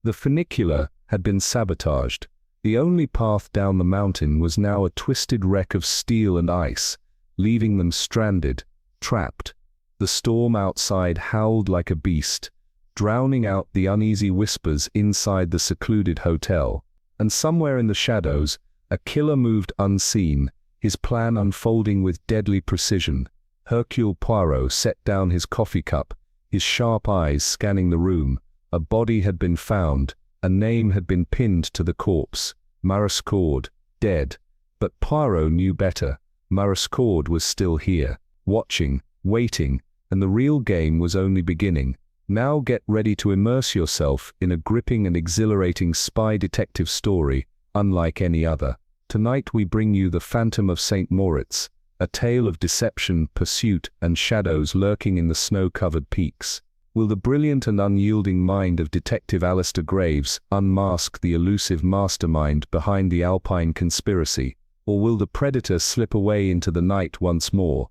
The funicular had been sabotaged. The only path down the mountain was now a twisted wreck of steel and ice, leaving them stranded, trapped. The storm outside howled like a beast, drowning out the uneasy whispers inside the secluded hotel. And somewhere in the shadows, a killer moved unseen, his plan unfolding with deadly precision. Hercule Poirot set down his coffee cup, his sharp eyes scanning the room. A body had been found, a name had been pinned to the corpse. Marescaude, dead. But Poirot knew better. Marescaude was still here, watching, waiting, and the real game was only beginning. Now get ready to immerse yourself in a gripping and exhilarating spy detective story, unlike any other. Tonight we bring you The Phantom of St. Moritz, a tale of deception, pursuit, and shadows lurking in the snow-covered peaks. Will the brilliant and unyielding mind of Detective Alistair Graves unmask the elusive mastermind behind the Alpine conspiracy, or will the predator slip away into the night once more?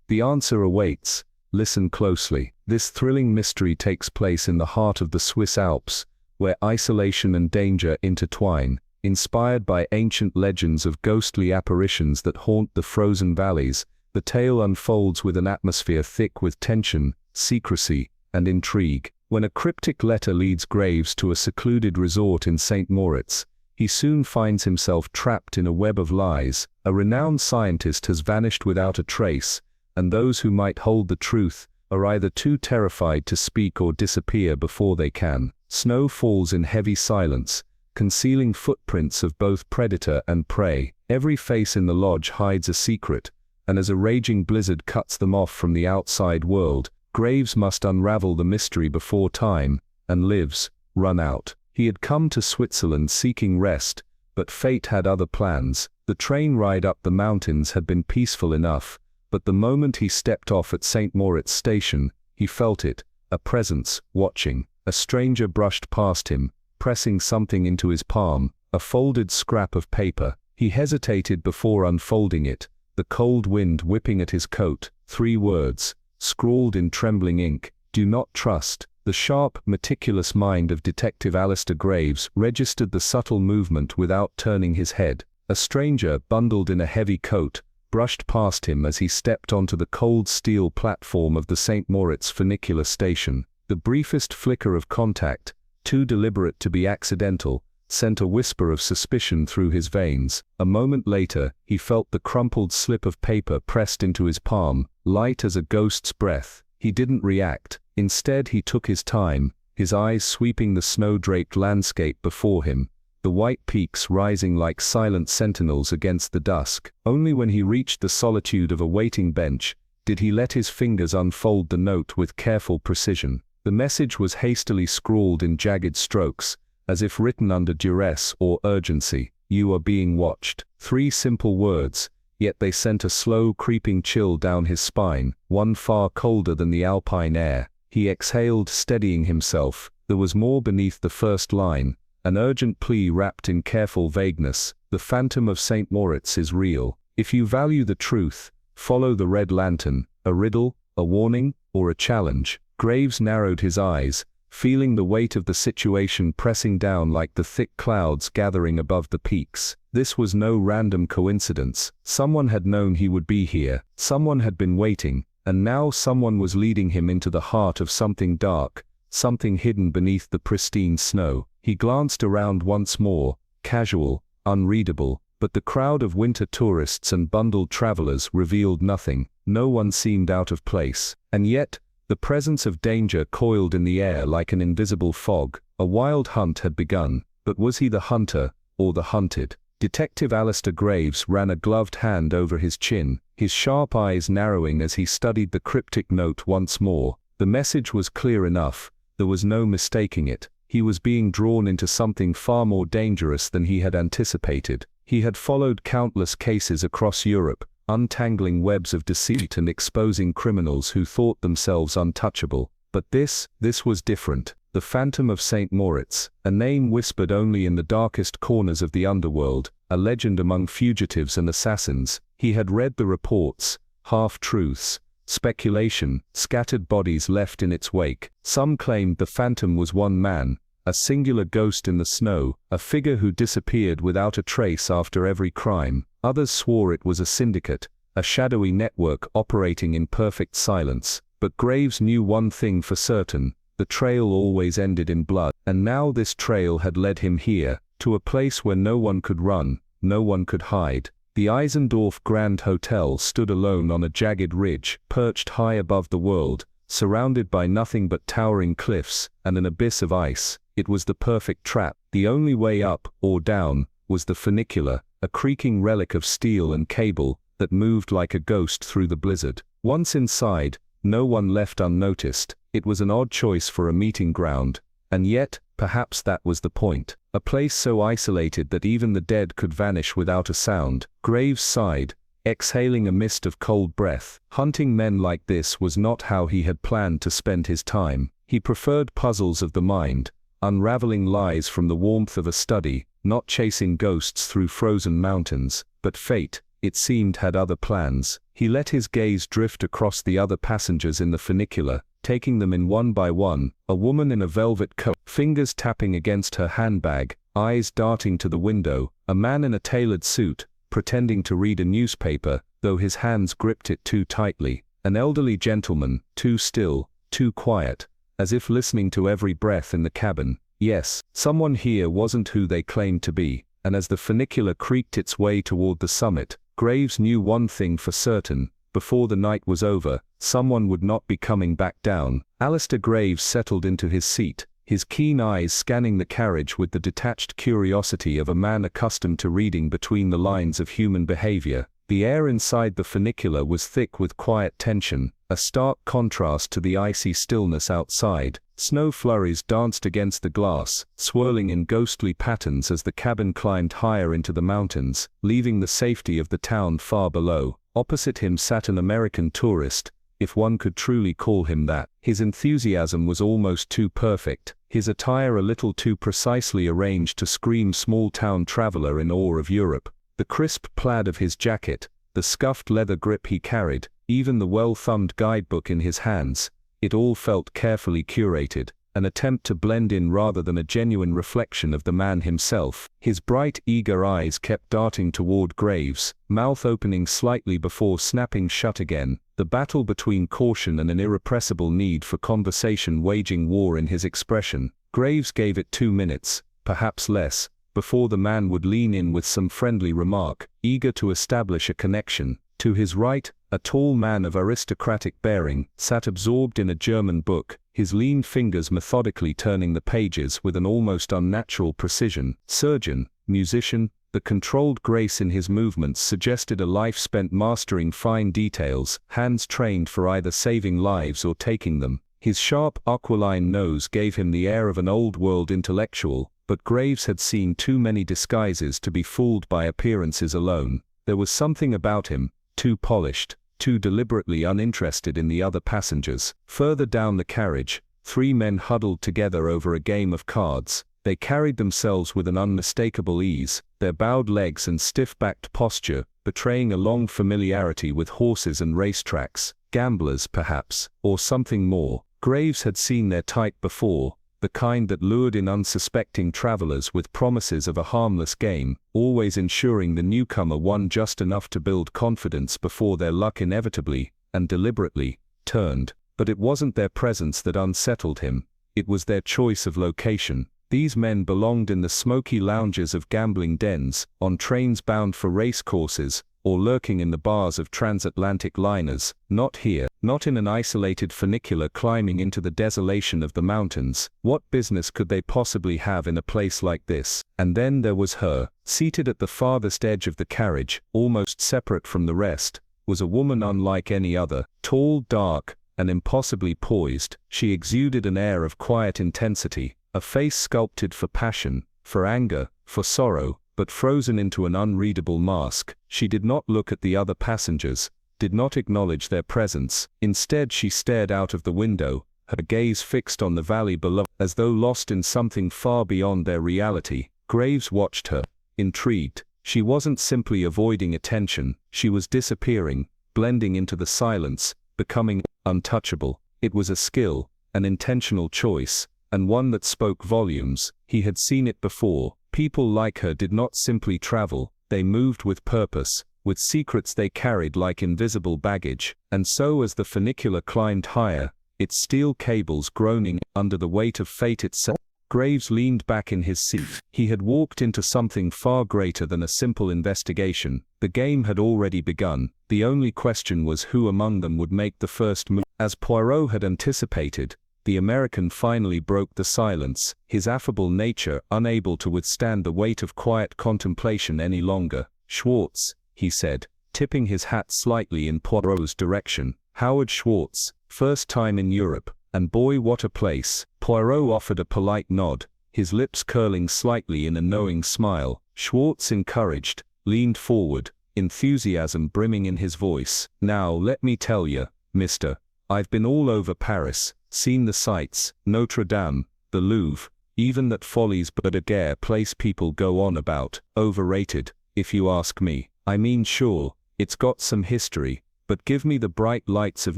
The answer awaits. Listen closely. This thrilling mystery takes place in the heart of the Swiss Alps, where isolation and danger intertwine. Inspired by ancient legends of ghostly apparitions that haunt the frozen valleys, the tale unfolds with an atmosphere thick with tension, secrecy, and intrigue. When a cryptic letter leads Graves to a secluded resort in St. Moritz, he soon finds himself trapped in a web of lies. A renowned scientist has vanished without a trace, and those who might hold the truth are either too terrified to speak or disappear before they can. Snow falls in heavy silence, concealing footprints of both predator and prey. Every face in the lodge hides a secret, and as a raging blizzard cuts them off from the outside world, Graves must unravel the mystery before time and lives run out. He had come to Switzerland seeking rest, but fate had other plans. The train ride up the mountains had been peaceful enough, but the moment he stepped off at St. Moritz station, he felt it, a presence, watching. A stranger brushed past him, pressing something into his palm, a folded scrap of paper. He hesitated before unfolding it, the cold wind whipping at his coat. 3 words, scrawled in trembling ink: "Do not trust." The sharp, meticulous mind of Detective Alistair Graves registered the subtle movement without turning his head. A stranger, bundled in a heavy coat, brushed past him as he stepped onto the cold steel platform of the St. Moritz funicular station. The briefest flicker of contact, too deliberate to be accidental, sent a whisper of suspicion through his veins. A moment later, he felt the crumpled slip of paper pressed into his palm, light as a ghost's breath. He didn't react. Instead, he took his time, his eyes sweeping the snow-draped landscape before him, the white peaks rising like silent sentinels against the dusk. Only when he reached the solitude of a waiting bench did he let his fingers unfold the note with careful precision. The message was hastily scrawled in jagged strokes, as if written under duress or urgency. "You are being watched." 3 simple words, yet they sent a slow creeping chill down his spine, one far colder than the alpine air. He exhaled, steadying himself. There was more beneath the first line, an urgent plea wrapped in careful vagueness. "The Phantom of St. Moritz is real. If you value the truth, follow the red lantern." A riddle, a warning, or a challenge? Graves narrowed his eyes, feeling the weight of the situation pressing down like the thick clouds gathering above the peaks. This was no random coincidence. Someone had known he would be here, someone had been waiting, and now someone was leading him into the heart of something dark, something hidden beneath the pristine snow. He glanced around once more, casual, unreadable, but the crowd of winter tourists and bundled travelers revealed nothing. No one seemed out of place, and yet, the presence of danger coiled in the air like an invisible fog. A wild hunt had begun, but was he the hunter, or the hunted? Detective Alistair Graves ran a gloved hand over his chin, his sharp eyes narrowing as he studied the cryptic note once more. The message was clear enough, there was no mistaking it. He was being drawn into something far more dangerous than he had anticipated. He had followed countless cases across Europe, untangling webs of deceit and exposing criminals who thought themselves untouchable. But this was different. The Phantom of St. Moritz, a name whispered only in the darkest corners of the underworld, a legend among fugitives and assassins. He had read the reports, half-truths, speculation, scattered bodies left in its wake. Some claimed the Phantom was one man, a singular ghost in the snow, a figure who disappeared without a trace after every crime. Others swore it was a syndicate, a shadowy network operating in perfect silence. But Graves knew one thing for certain: the trail always ended in blood. And now this trail had led him here, to a place where no one could run, no one could hide. The Eisendorf Grand Hotel stood alone on a jagged ridge, perched high above the world, surrounded by nothing but towering cliffs and an abyss of ice. It was the perfect trap. The only way up, or down, was the funicular, a creaking relic of steel and cable that moved like a ghost through the blizzard. Once inside, no one left unnoticed. It was an odd choice for a meeting ground, and yet, perhaps that was the point. A place so isolated that even the dead could vanish without a sound. Graves sighed, exhaling a mist of cold breath. Hunting men like this was not how he had planned to spend his time. He preferred puzzles of the mind, unraveling lies from the warmth of a study, not chasing ghosts through frozen mountains. But fate, it seemed, had other plans. He let his gaze drift across the other passengers in the funicular, taking them in one by one. A woman in a velvet coat, fingers tapping against her handbag, eyes darting to the window. A man in a tailored suit, pretending to read a newspaper, though his hands gripped it too tightly. An elderly gentleman, too still, too quiet, as if listening to every breath in the cabin. Yes, someone here wasn't who they claimed to be. And as the funicular creaked its way toward the summit, Graves knew one thing for certain: before the night was over, someone would not be coming back down. Alistair Graves settled into his seat, his keen eyes scanning the carriage with the detached curiosity of a man accustomed to reading between the lines of human behavior. The air inside the funicular was thick with quiet tension, a stark contrast to the icy stillness outside. Snow flurries danced against the glass, swirling in ghostly patterns as the cabin climbed higher into the mountains, leaving the safety of the town far below. Opposite him sat an American tourist, if one could truly call him that. His enthusiasm was almost too perfect, his attire a little too precisely arranged to scream small-town traveler in awe of Europe. The crisp plaid of his jacket, the scuffed leather grip he carried, even the well-thumbed guidebook in his hands, it all felt carefully curated, an attempt to blend in rather than a genuine reflection of the man himself. His bright, eager eyes kept darting toward Graves, mouth opening slightly before snapping shut again, the battle between caution and an irrepressible need for conversation waging war in his expression. Graves gave it 2 minutes, perhaps less, before the man would lean in with some friendly remark, eager to establish a connection. To his right, a tall man of aristocratic bearing sat absorbed in a German book, his lean fingers methodically turning the pages with an almost unnatural precision. Surgeon, musician, the controlled grace in his movements suggested a life spent mastering fine details, hands trained for either saving lives or taking them. His sharp, aquiline nose gave him the air of an old-world intellectual, but Graves had seen too many disguises to be fooled by appearances alone. There was something about him, too polished, too deliberately uninterested in the other passengers. Further down the carriage, 3 men huddled together over a game of cards. They carried themselves with an unmistakable ease, their bowed legs and stiff-backed posture betraying a long familiarity with horses and racetracks. Gamblers, perhaps, or something more. Graves had seen their type before, the kind that lured in unsuspecting travelers with promises of a harmless game, always ensuring the newcomer won just enough to build confidence before their luck inevitably, and deliberately, turned. But it wasn't their presence that unsettled him, it was their choice of location. These men belonged in the smoky lounges of gambling dens, on trains bound for race courses, or lurking in the bars of transatlantic liners. Not here, not in an isolated funicular climbing into the desolation of the mountains. What business could they possibly have in a place like this? And then there was her. Seated at the farthest edge of the carriage, almost separate from the rest, was a woman unlike any other. Tall, dark, and impossibly poised, she exuded an air of quiet intensity, a face sculpted for passion, for anger, for sorrow, but frozen into an unreadable mask. She did not look at the other passengers, did not acknowledge their presence. Instead she stared out of the window, her gaze fixed on the valley below, as though lost in something far beyond their reality. Graves watched her, intrigued. She wasn't simply avoiding attention, she was disappearing, blending into the silence, becoming untouchable. It was a skill, an intentional choice, and one that spoke volumes. He had seen it before. People like her did not simply travel, they moved with purpose, with secrets they carried like invisible baggage. And so as the funicular climbed higher, its steel cables groaning under the weight of fate itself, Graves leaned back in his seat. He had walked into something far greater than a simple investigation. The game had already begun. The only question was who among them would make the first move. As Poirot had anticipated, the American finally broke the silence, his affable nature unable to withstand the weight of quiet contemplation any longer. "Schwartz," he said, tipping his hat slightly in Poirot's direction. "Howard Schwartz, first time in Europe, and boy what a place." Poirot offered a polite nod, his lips curling slightly in a knowing smile. Schwartz, encouraged, leaned forward, enthusiasm brimming in his voice. "Now let me tell you, mister, I've been all over Paris, seen the sights, Notre Dame, the Louvre, even that Folies Bergère place people go on about. Overrated, if you ask me. I mean sure, it's got some history, but give me the bright lights of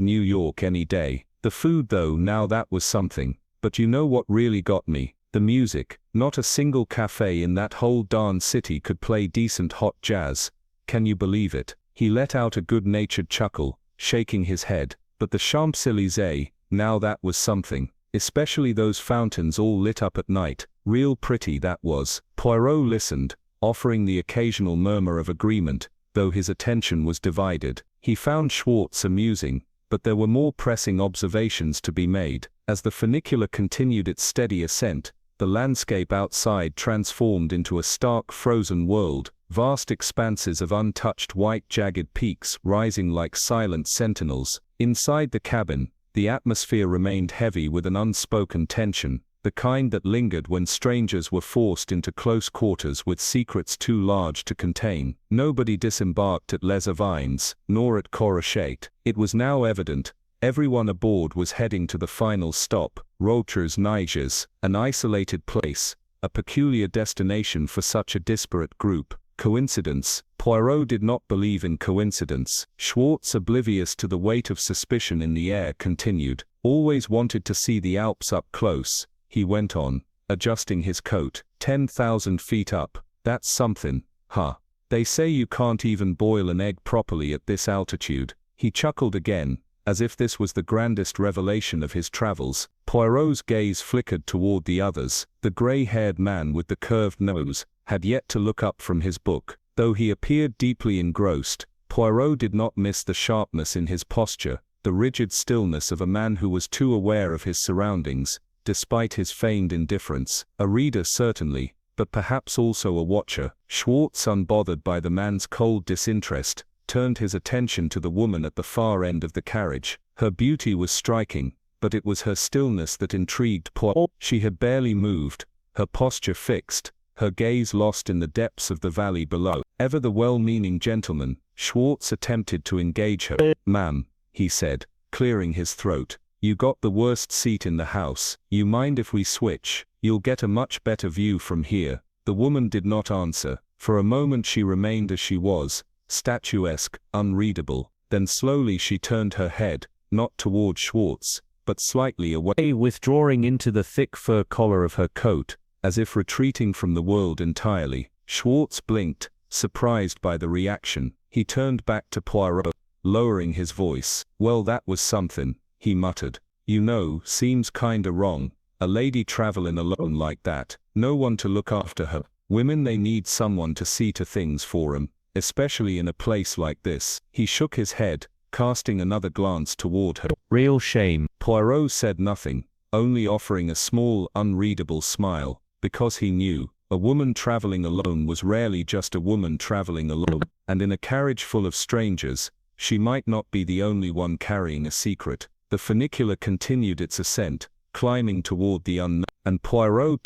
New York any day. The food though, now that was something. But you know what really got me? The music. Not a single cafe in that whole darn city could play decent hot jazz. Can you believe it?" He let out a good-natured chuckle, shaking his head. "But the Champs-Élysées, now that was something. Especially those fountains all lit up at night. Real pretty that was." Poirot listened, offering the occasional murmur of agreement, though his attention was divided. He found Schwartz amusing, but there were more pressing observations to be made. As the funicular continued its steady ascent, the landscape outside transformed into a stark frozen world, vast expanses of untouched white jagged peaks rising like silent sentinels. Inside the cabin, the atmosphere remained heavy with an unspoken tension, the kind that lingered when strangers were forced into close quarters with secrets too large to contain. Nobody disembarked at Les Avines, nor at Corochet. It was now evident everyone aboard was heading to the final stop, Rochers Niges, an isolated place, a peculiar destination for such a disparate group. Coincidence? Poirot did not believe in coincidence. Schwartz, oblivious to the weight of suspicion in the air, continued. "Always wanted to see the Alps up close," he went on, adjusting his coat. 10,000 feet up, that's something, huh? They say you can't even boil an egg properly at this altitude." He chuckled again, as if this was the grandest revelation of his travels. Poirot's gaze flickered toward the others. The grey-haired man with the curved nose had yet to look up from his book. Though he appeared deeply engrossed, Poirot did not miss the sharpness in his posture, the rigid stillness of a man who was too aware of his surroundings, despite his feigned indifference. A reader certainly, but perhaps also a watcher. Schwartz, unbothered by the man's cold disinterest, turned his attention to the woman at the far end of the carriage. Her beauty was striking, but it was her stillness that intrigued Poirot. She had barely moved, her posture fixed, her gaze lost in the depths of the valley below. Ever the well-meaning gentleman, Schwartz attempted to engage her. "Ma'am," he said, clearing his throat, "you got the worst seat in the house. You mind if we switch? You'll get a much better view from here." The woman did not answer. For a moment she remained as she was, statuesque, unreadable. Then slowly she turned her head, not toward Schwartz, but slightly away, withdrawing into the thick fur collar of her coat, as if retreating from the world entirely. Schwartz blinked, surprised by the reaction. He turned back to Poirot, lowering his voice. "Well, that was something," he muttered. "You know, seems kinda wrong. A lady travelin' alone like that, no one to look after her. Women, they need someone to see to things for 'em, especially in a place like this." He shook his head, casting another glance toward her. "Real shame." Poirot said nothing, only offering a small, unreadable smile, because he knew a woman traveling alone was rarely just a woman traveling alone, and in a carriage full of strangers, she might not be the only one carrying a secret. The funicular continued its ascent, climbing toward the unknown, and Poirot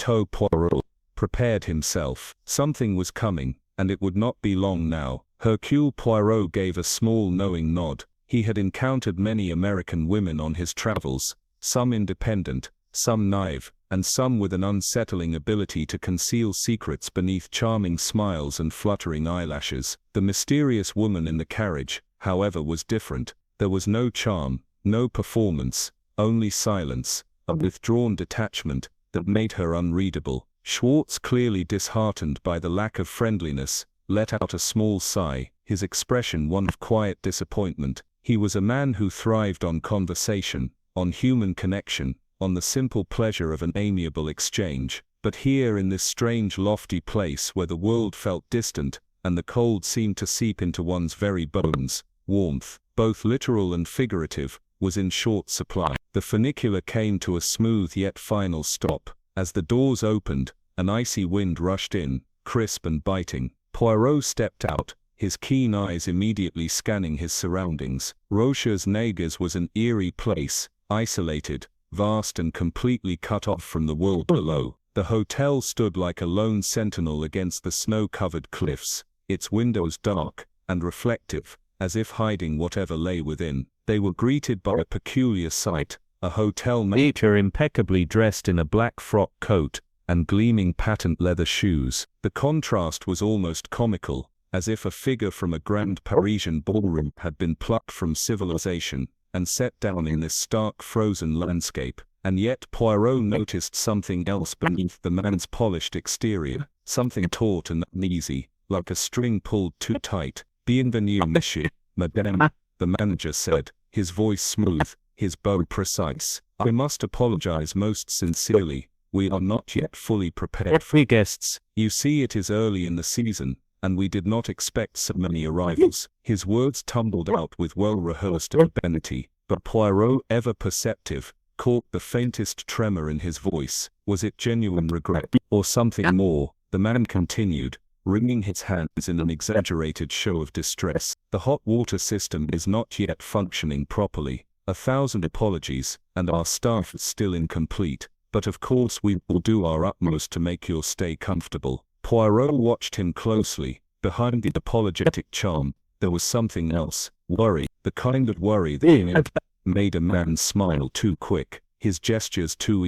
prepared himself. Something was coming, and it would not be long now. Hercule Poirot gave a small knowing nod. He had encountered many American women on his travels, some independent, some naive, and some with an unsettling ability to conceal secrets beneath charming smiles and fluttering eyelashes. The mysterious woman in the carriage, however, was different. There was no charm, no performance, only silence, a withdrawn detachment, that made her unreadable. Schwartz, clearly disheartened by the lack of friendliness, let out a small sigh, his expression one of quiet disappointment. He was a man who thrived on conversation, on human connection, on the simple pleasure of an amiable exchange. But here in this strange lofty place where the world felt distant, and the cold seemed to seep into one's very bones, warmth, both literal and figurative, was in short supply. The funicular came to a smooth yet final stop. As the doors opened, an icy wind rushed in, crisp and biting. Poirot stepped out, his keen eyes immediately scanning his surroundings. Rochers-Nègres was an eerie place, isolated, vast and completely cut off from the world below. The hotel stood like a lone sentinel against the snow-covered cliffs, its windows dark and reflective, as if hiding whatever lay within. They were greeted by a peculiar sight, a hotel waiter impeccably dressed in a black frock coat and gleaming patent leather shoes. The contrast was almost comical, as if a figure from a grand Parisian ballroom had been plucked from civilization and set down in this stark frozen landscape. And yet Poirot noticed something else beneath the man's polished exterior, something taut and uneasy, like a string pulled too tight. "Bienvenue, monsieur, madame," the manager said, his voice smooth, his bow precise. "I must apologize most sincerely. We are not yet fully prepared for guests. You see, it is early in the season, and we did not expect so many arrivals." His words tumbled out with well-rehearsed urbanity, but Poirot, ever perceptive, caught the faintest tremor in his voice. Was it genuine regret, or something more? The man continued, wringing his hands in an exaggerated show of distress. "The hot water system is not yet functioning properly. 1,000 apologies, and our staff is still incomplete. But of course we will do our utmost to make your stay comfortable." Poirot watched him closely. Behind the apologetic charm, there was something else. Worry, the kind of worry that made a man smile too quick, his gestures too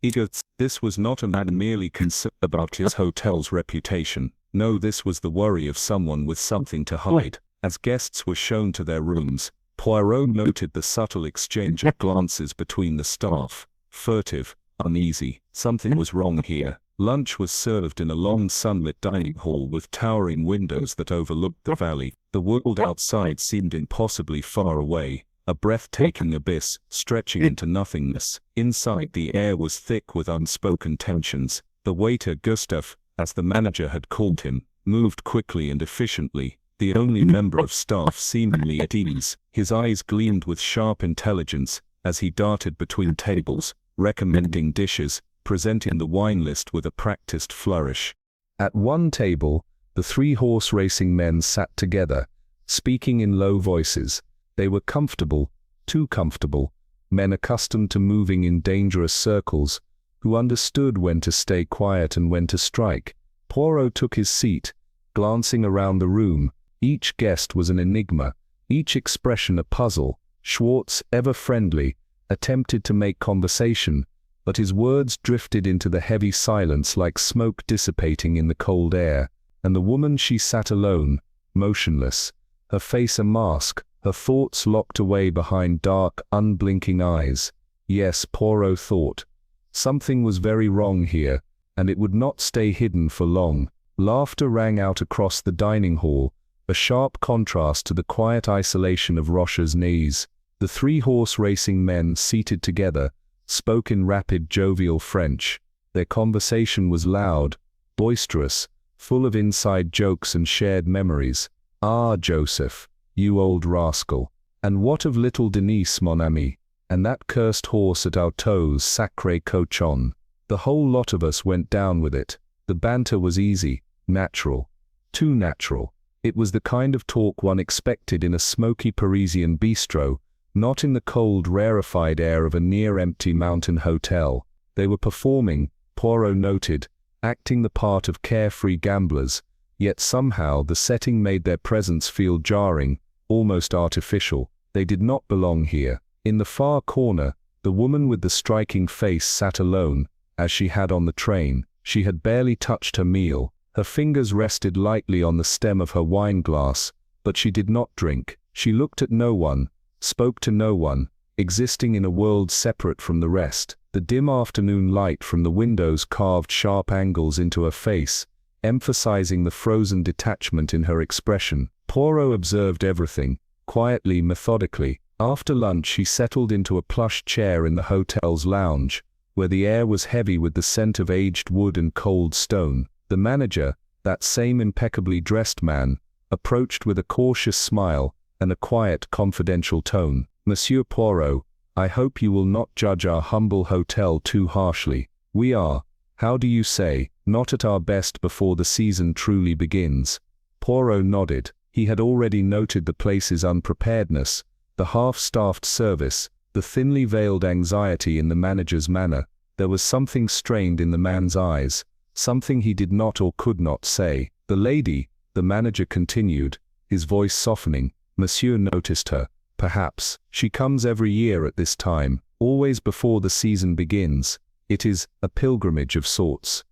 eager. This was not a man merely concerned about his hotel's reputation. No, this was the worry of someone with something to hide. As guests were shown to their rooms, Poirot noted the subtle exchange of glances between the staff. Furtive, uneasy. Something was wrong here. Lunch was served in a long sunlit dining hall with towering windows that overlooked the valley. The world outside seemed impossibly far away, a breathtaking abyss stretching into nothingness. Inside, the air was thick with unspoken tensions. The waiter, Gustave, as the manager had called him, moved quickly and efficiently, the only member of staff seemingly at ease. His eyes gleamed with sharp intelligence as he darted between tables, recommending dishes, presenting the wine list with a practiced flourish. At one table, the 3 horse racing men sat together, speaking in low voices. They were comfortable, too comfortable, men accustomed to moving in dangerous circles, who understood when to stay quiet and when to strike. Poirot took his seat, glancing around the room. Each guest was an enigma, each expression a puzzle. Schwartz, ever friendly, attempted to make conversation, but his words drifted into the heavy silence like smoke dissipating in the cold air. And the woman, she sat alone, motionless, her face a mask, her thoughts locked away behind dark, unblinking eyes. Yes, Poirot thought, something was very wrong here, and it would not stay hidden for long. Laughter rang out across the dining hall, a sharp contrast to the quiet isolation of Rochers-Nègres. The 3 horse racing men, seated together, spoke in rapid, jovial French. Their conversation was loud, boisterous, full of inside jokes and shared memories. "Ah, Joseph, you old rascal. And what of little Denise, mon ami? And that cursed horse at our toes, sacré cochon." The whole lot of us went down with it. The banter was easy, natural, too natural. It was the kind of talk one expected in a smoky Parisian bistro, not in the cold, rarefied air of a near-empty mountain hotel. They were performing, Poirot noted, acting the part of carefree gamblers, yet somehow the setting made their presence feel jarring, almost artificial. They did not belong here. In the far corner, the woman with the striking face sat alone, as she had on the train. She had barely touched her meal. Her fingers rested lightly on the stem of her wine glass, but she did not drink. She looked at no one, spoke to no one, existing in a world separate from the rest. The dim afternoon light from the windows carved sharp angles into her face, emphasizing the frozen detachment in her expression. Poirot observed everything, quietly, methodically. After lunch he settled into a plush chair in the hotel's lounge, where the air was heavy with the scent of aged wood and cold stone. The manager, that same impeccably dressed man, approached with a cautious smile and a quiet, confidential tone. "Monsieur Poirot, I hope you will not judge our humble hotel too harshly. We are, how do you say, not at our best before the season truly begins." Poirot nodded. He had already noted the place's unpreparedness, the half-staffed service, the thinly veiled anxiety in the manager's manner. There was something strained in the man's eyes, something he did not or could not say. "The lady," the manager continued, his voice softening. "Monsieur noticed her, perhaps. She comes every year at this time, always before the season begins. It is a pilgrimage of sorts."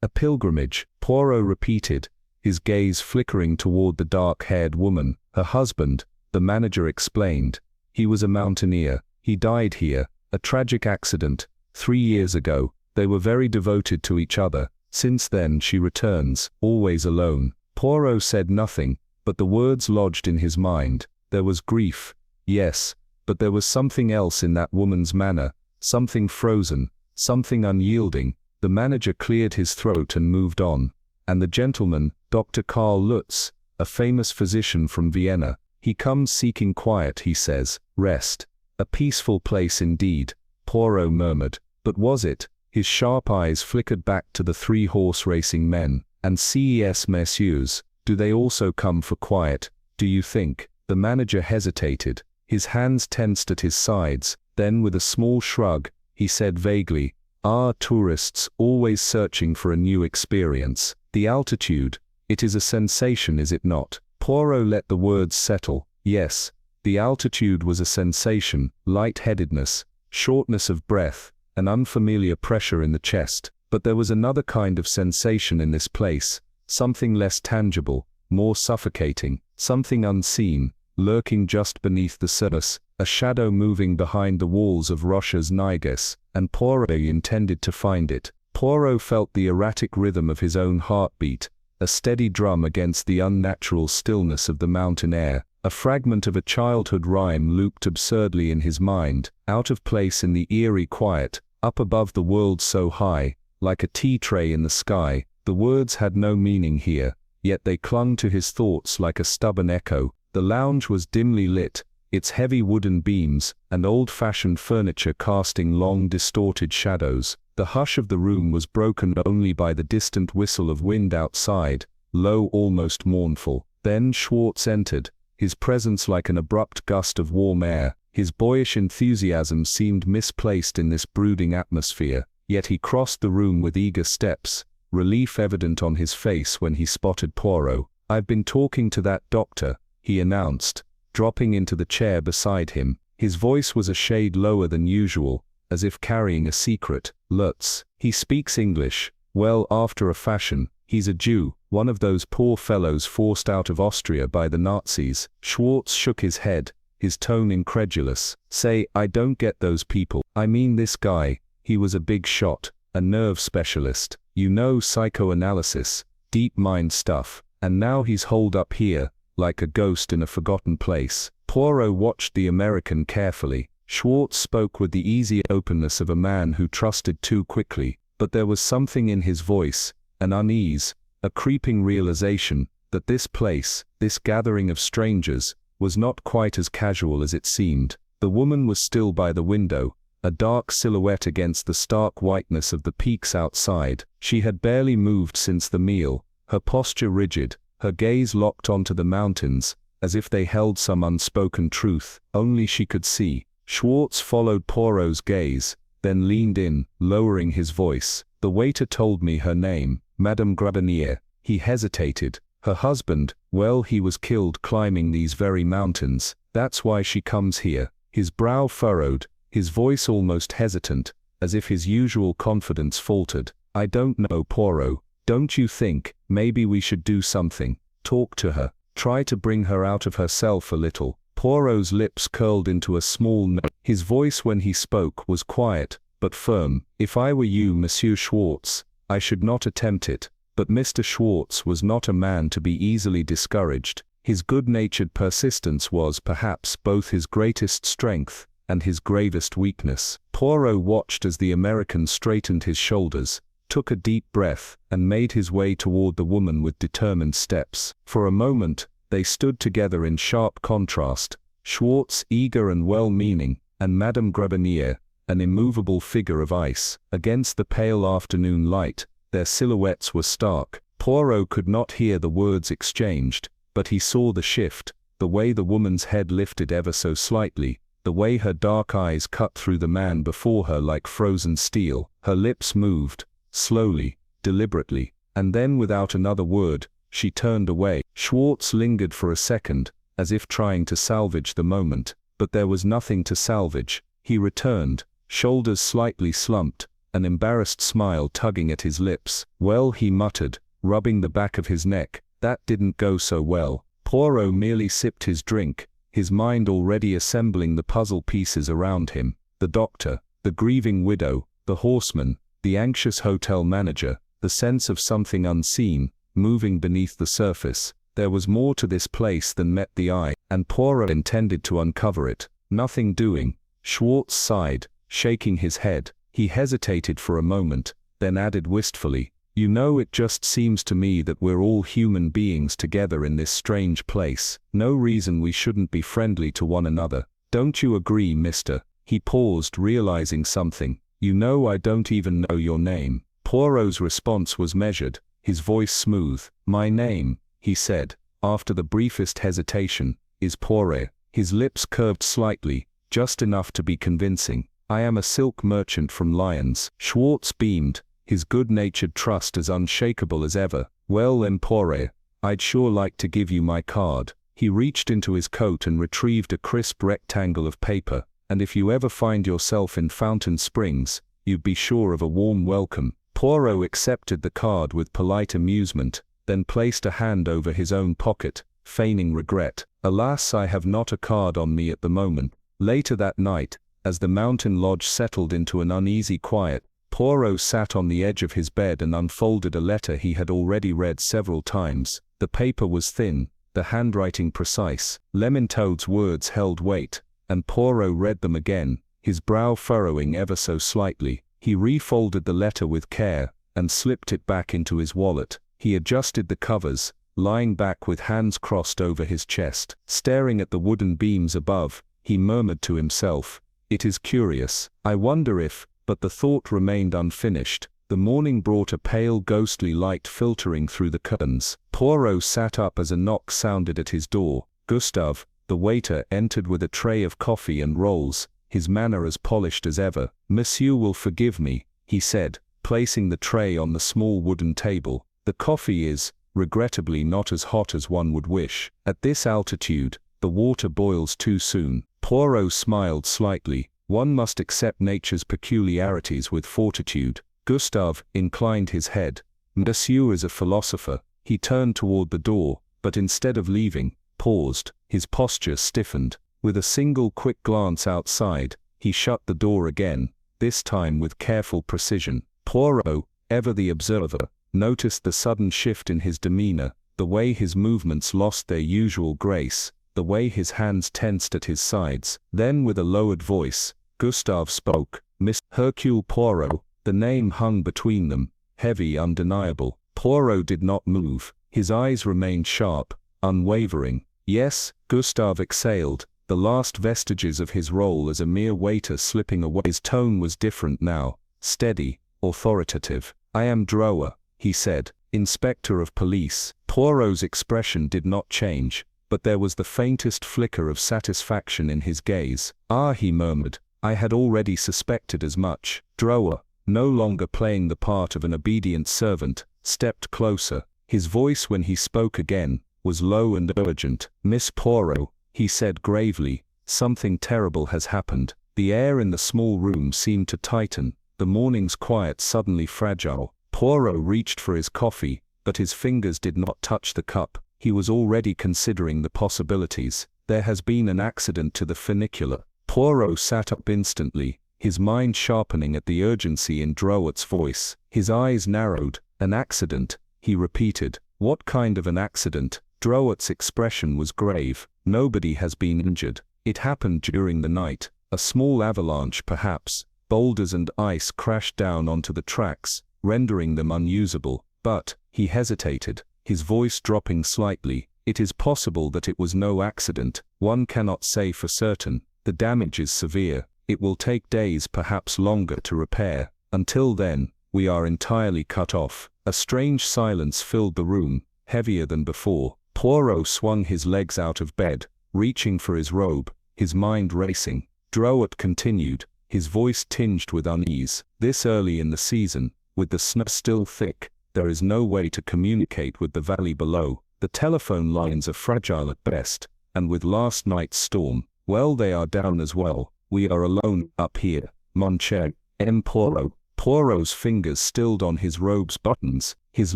"A pilgrimage," Poirot repeated, his gaze flickering toward the dark-haired woman. "Her husband," the manager explained. "He was a mountaineer. He died here, a tragic accident, 3 years ago. They were very devoted to each other. Since then she returns, always alone." Poirot said nothing, but the words lodged in his mind. There was grief, yes, but there was something else in that woman's manner, something frozen, something unyielding. The manager cleared his throat and moved on. "And the gentleman, Dr. Karl Lutz, a famous physician from Vienna. He comes seeking quiet, he says, rest. A peaceful place indeed," Poirot murmured. But was it? His sharp eyes flickered back to the 3 horse racing men. "And ces messieurs, do they also come for quiet, do you think?" The manager hesitated, his hands tensed at his sides. Then with a small shrug, he said vaguely, "Ah, tourists, always searching for a new experience. The altitude, it is a sensation, is it not?" Poirot let the words settle. Yes, the altitude was a sensation, light-headedness, shortness of breath, an unfamiliar pressure in the chest. But there was another kind of sensation in this place, something less tangible, more suffocating, something unseen, lurking just beneath the surface, a shadow moving behind the walls of Roche's Niguez, and Poirot intended to find it. Poirot felt the erratic rhythm of his own heartbeat, a steady drum against the unnatural stillness of the mountain air. A fragment of a childhood rhyme looped absurdly in his mind, out of place in the eerie quiet, up above the world so high, like a tea tray in the sky. The words had no meaning here, yet they clung to his thoughts like a stubborn echo. The lounge was dimly lit, its heavy wooden beams and old-fashioned furniture casting long distorted shadows. The hush of the room was broken only by the distant whistle of wind outside, low, almost mournful. Then Schwartz entered, his presence like an abrupt gust of warm air. His boyish enthusiasm seemed misplaced in this brooding atmosphere, yet he crossed the room with eager steps, relief evident on his face when he spotted Poirot. "I've been talking to that doctor," he announced, dropping into the chair beside him. His voice was a shade lower than usual, as if carrying a secret. "Lutz. He speaks English, well, after a fashion. He's a Jew, one of those poor fellows forced out of Austria by the Nazis." Schwartz shook his head, his tone incredulous. "Say, I don't get those people. I mean this guy, he was a big shot, a nerve specialist, you know, psychoanalysis, deep mind stuff, and now he's holed up here, like a ghost in a forgotten place." Poirot watched the American carefully. Schwartz spoke with the easy openness of a man who trusted too quickly, but there was something in his voice, an unease, a creeping realization, that this place, this gathering of strangers, was not quite as casual as it seemed. The woman was still by the window, a dark silhouette against the stark whiteness of the peaks outside. She had barely moved since the meal, her posture rigid, her gaze locked onto the mountains, as if they held some unspoken truth only she could see. Schwartz followed Poirot's gaze, then leaned in, lowering his voice. "The waiter told me her name, Madame Grabinier." He hesitated. "Her husband, well, he was killed climbing these very mountains. That's why she comes here." His brow furrowed, his voice almost hesitant, as if his usual confidence faltered. "I don't know, Poirot. Don't you think, maybe we should do something? Talk to her. Try to bring her out of herself a little." Poirot's lips curled into a small knot. His voice when he spoke was quiet, but firm. "If I were you, Monsieur Schwartz, I should not attempt it." But Mr. Schwartz was not a man to be easily discouraged. His good-natured persistence was, perhaps, both his greatest strength and his gravest weakness. Poirot watched as the American straightened his shoulders, took a deep breath, and made his way toward the woman with determined steps. For a moment, they stood together in sharp contrast, Schwartz eager and well-meaning, and Madame Grabinier, an immovable figure of ice. Against the pale afternoon light, their silhouettes were stark. Poirot could not hear the words exchanged, but he saw the shift, the way the woman's head lifted ever so slightly, the way her dark eyes cut through the man before her like frozen steel. Her lips moved, slowly, deliberately, and then without another word, she turned away. Schwartz lingered for a second, as if trying to salvage the moment, but there was nothing to salvage. He returned, shoulders slightly slumped, an embarrassed smile tugging at his lips. "Well," he muttered, rubbing the back of his neck, "that didn't go so well." Poirot merely sipped his drink, his mind already assembling the puzzle pieces around him. The doctor, the grieving widow, the horseman, the anxious hotel manager, the sense of something unseen, moving beneath the surface. There was more to this place than met the eye, and Poirot intended to uncover it. "Nothing doing." Schwartz sighed, shaking his head. He hesitated for a moment, then added wistfully, "You know, it just seems to me that we're all human beings together in this strange place. No reason we shouldn't be friendly to one another. Don't you agree, mister?" He paused, realizing something. "You know, I don't even know your name." Poirot's response was measured, his voice smooth. "My name," he said, after the briefest hesitation, "is Poiret." His lips curved slightly, just enough to be convincing. "I am a silk merchant from Lyons." Schwartz beamed, his good-natured trust as unshakable as ever. "Well then, Poiret, I'd sure like to give you my card." He reached into his coat and retrieved a crisp rectangle of paper. "And if you ever find yourself in Fountain Springs, you'd be sure of a warm welcome." Poirot accepted the card with polite amusement, then placed a hand over his own pocket, feigning regret. "Alas, I have not a card on me at the moment." Later that night, as the mountain lodge settled into an uneasy quiet, Poirot sat on the edge of his bed and unfolded a letter he had already read several times. The paper was thin, the handwriting precise. Lemintoad's words held weight, and Poirot read them again, his brow furrowing ever so slightly. He refolded the letter with care, and slipped it back into his wallet. He adjusted the covers, lying back with hands crossed over his chest. Staring at the wooden beams above, he murmured to himself, "It is curious. I wonder if—" But the thought remained unfinished. The morning brought a pale ghostly light filtering through the curtains. Poirot sat up as a knock sounded at his door. Gustave, the waiter, entered with a tray of coffee and rolls, his manner as polished as ever. "Monsieur will forgive me," he said, placing the tray on the small wooden table. "The coffee is, regrettably, not as hot as one would wish. At this altitude, the water boils too soon." Poirot smiled slightly. One must accept nature's peculiarities with fortitude. Gustave inclined his head. "Monsieur is a philosopher." He turned toward the door, but instead of leaving, paused, his posture stiffened. With a single quick glance outside, he shut the door again, this time with careful precision. Poirot, ever the observer, noticed the sudden shift in his demeanor, the way his movements lost their usual grace, the way his hands tensed at his sides. Then with a lowered voice, Gustave spoke. "Miss Hercule Poirot." The name hung between them, heavy, undeniable. Poirot did not move. His eyes remained sharp, unwavering. "Yes," Gustave exhaled, the last vestiges of his role as a mere waiter slipping away. His tone was different now, steady, authoritative. "I am Drouet," he said, "Inspector of Police." Poirot's expression did not change, but there was the faintest flicker of satisfaction in his gaze. "Ah," he murmured, "I had already suspected as much." Drouet, no longer playing the part of an obedient servant, stepped closer. His voice when he spoke again was low and urgent. "Miss Poirot," he said gravely, "something terrible has happened." The air in the small room seemed to tighten, the morning's quiet suddenly fragile. Poirot reached for his coffee, but his fingers did not touch the cup. He was already considering the possibilities. There has been an accident to the funicular. Poirot sat up instantly, his mind sharpening at the urgency in Drouot's voice. His eyes narrowed. An accident, he repeated. What kind of an accident? Drouot's expression was grave. Nobody has been injured. It happened during the night. A small avalanche perhaps. Boulders and ice crashed down onto the tracks, rendering them unusable. But, he hesitated, his voice dropping slightly, it is possible that it was no accident. One cannot say for certain. The damage is severe. It will take days, perhaps longer, to repair. Until then, we are entirely cut off. A strange silence filled the room, heavier than before. Poirot swung his legs out of bed, reaching for his robe, his mind racing. Drouot continued, his voice tinged with unease. This early in the season, with the snow still thick, there is no way to communicate with the valley below. The telephone lines are fragile at best, and with last night's storm, well, they are down as well. We are alone up here, mon cher M. Poirot. Poirot's fingers stilled on his robe's buttons, his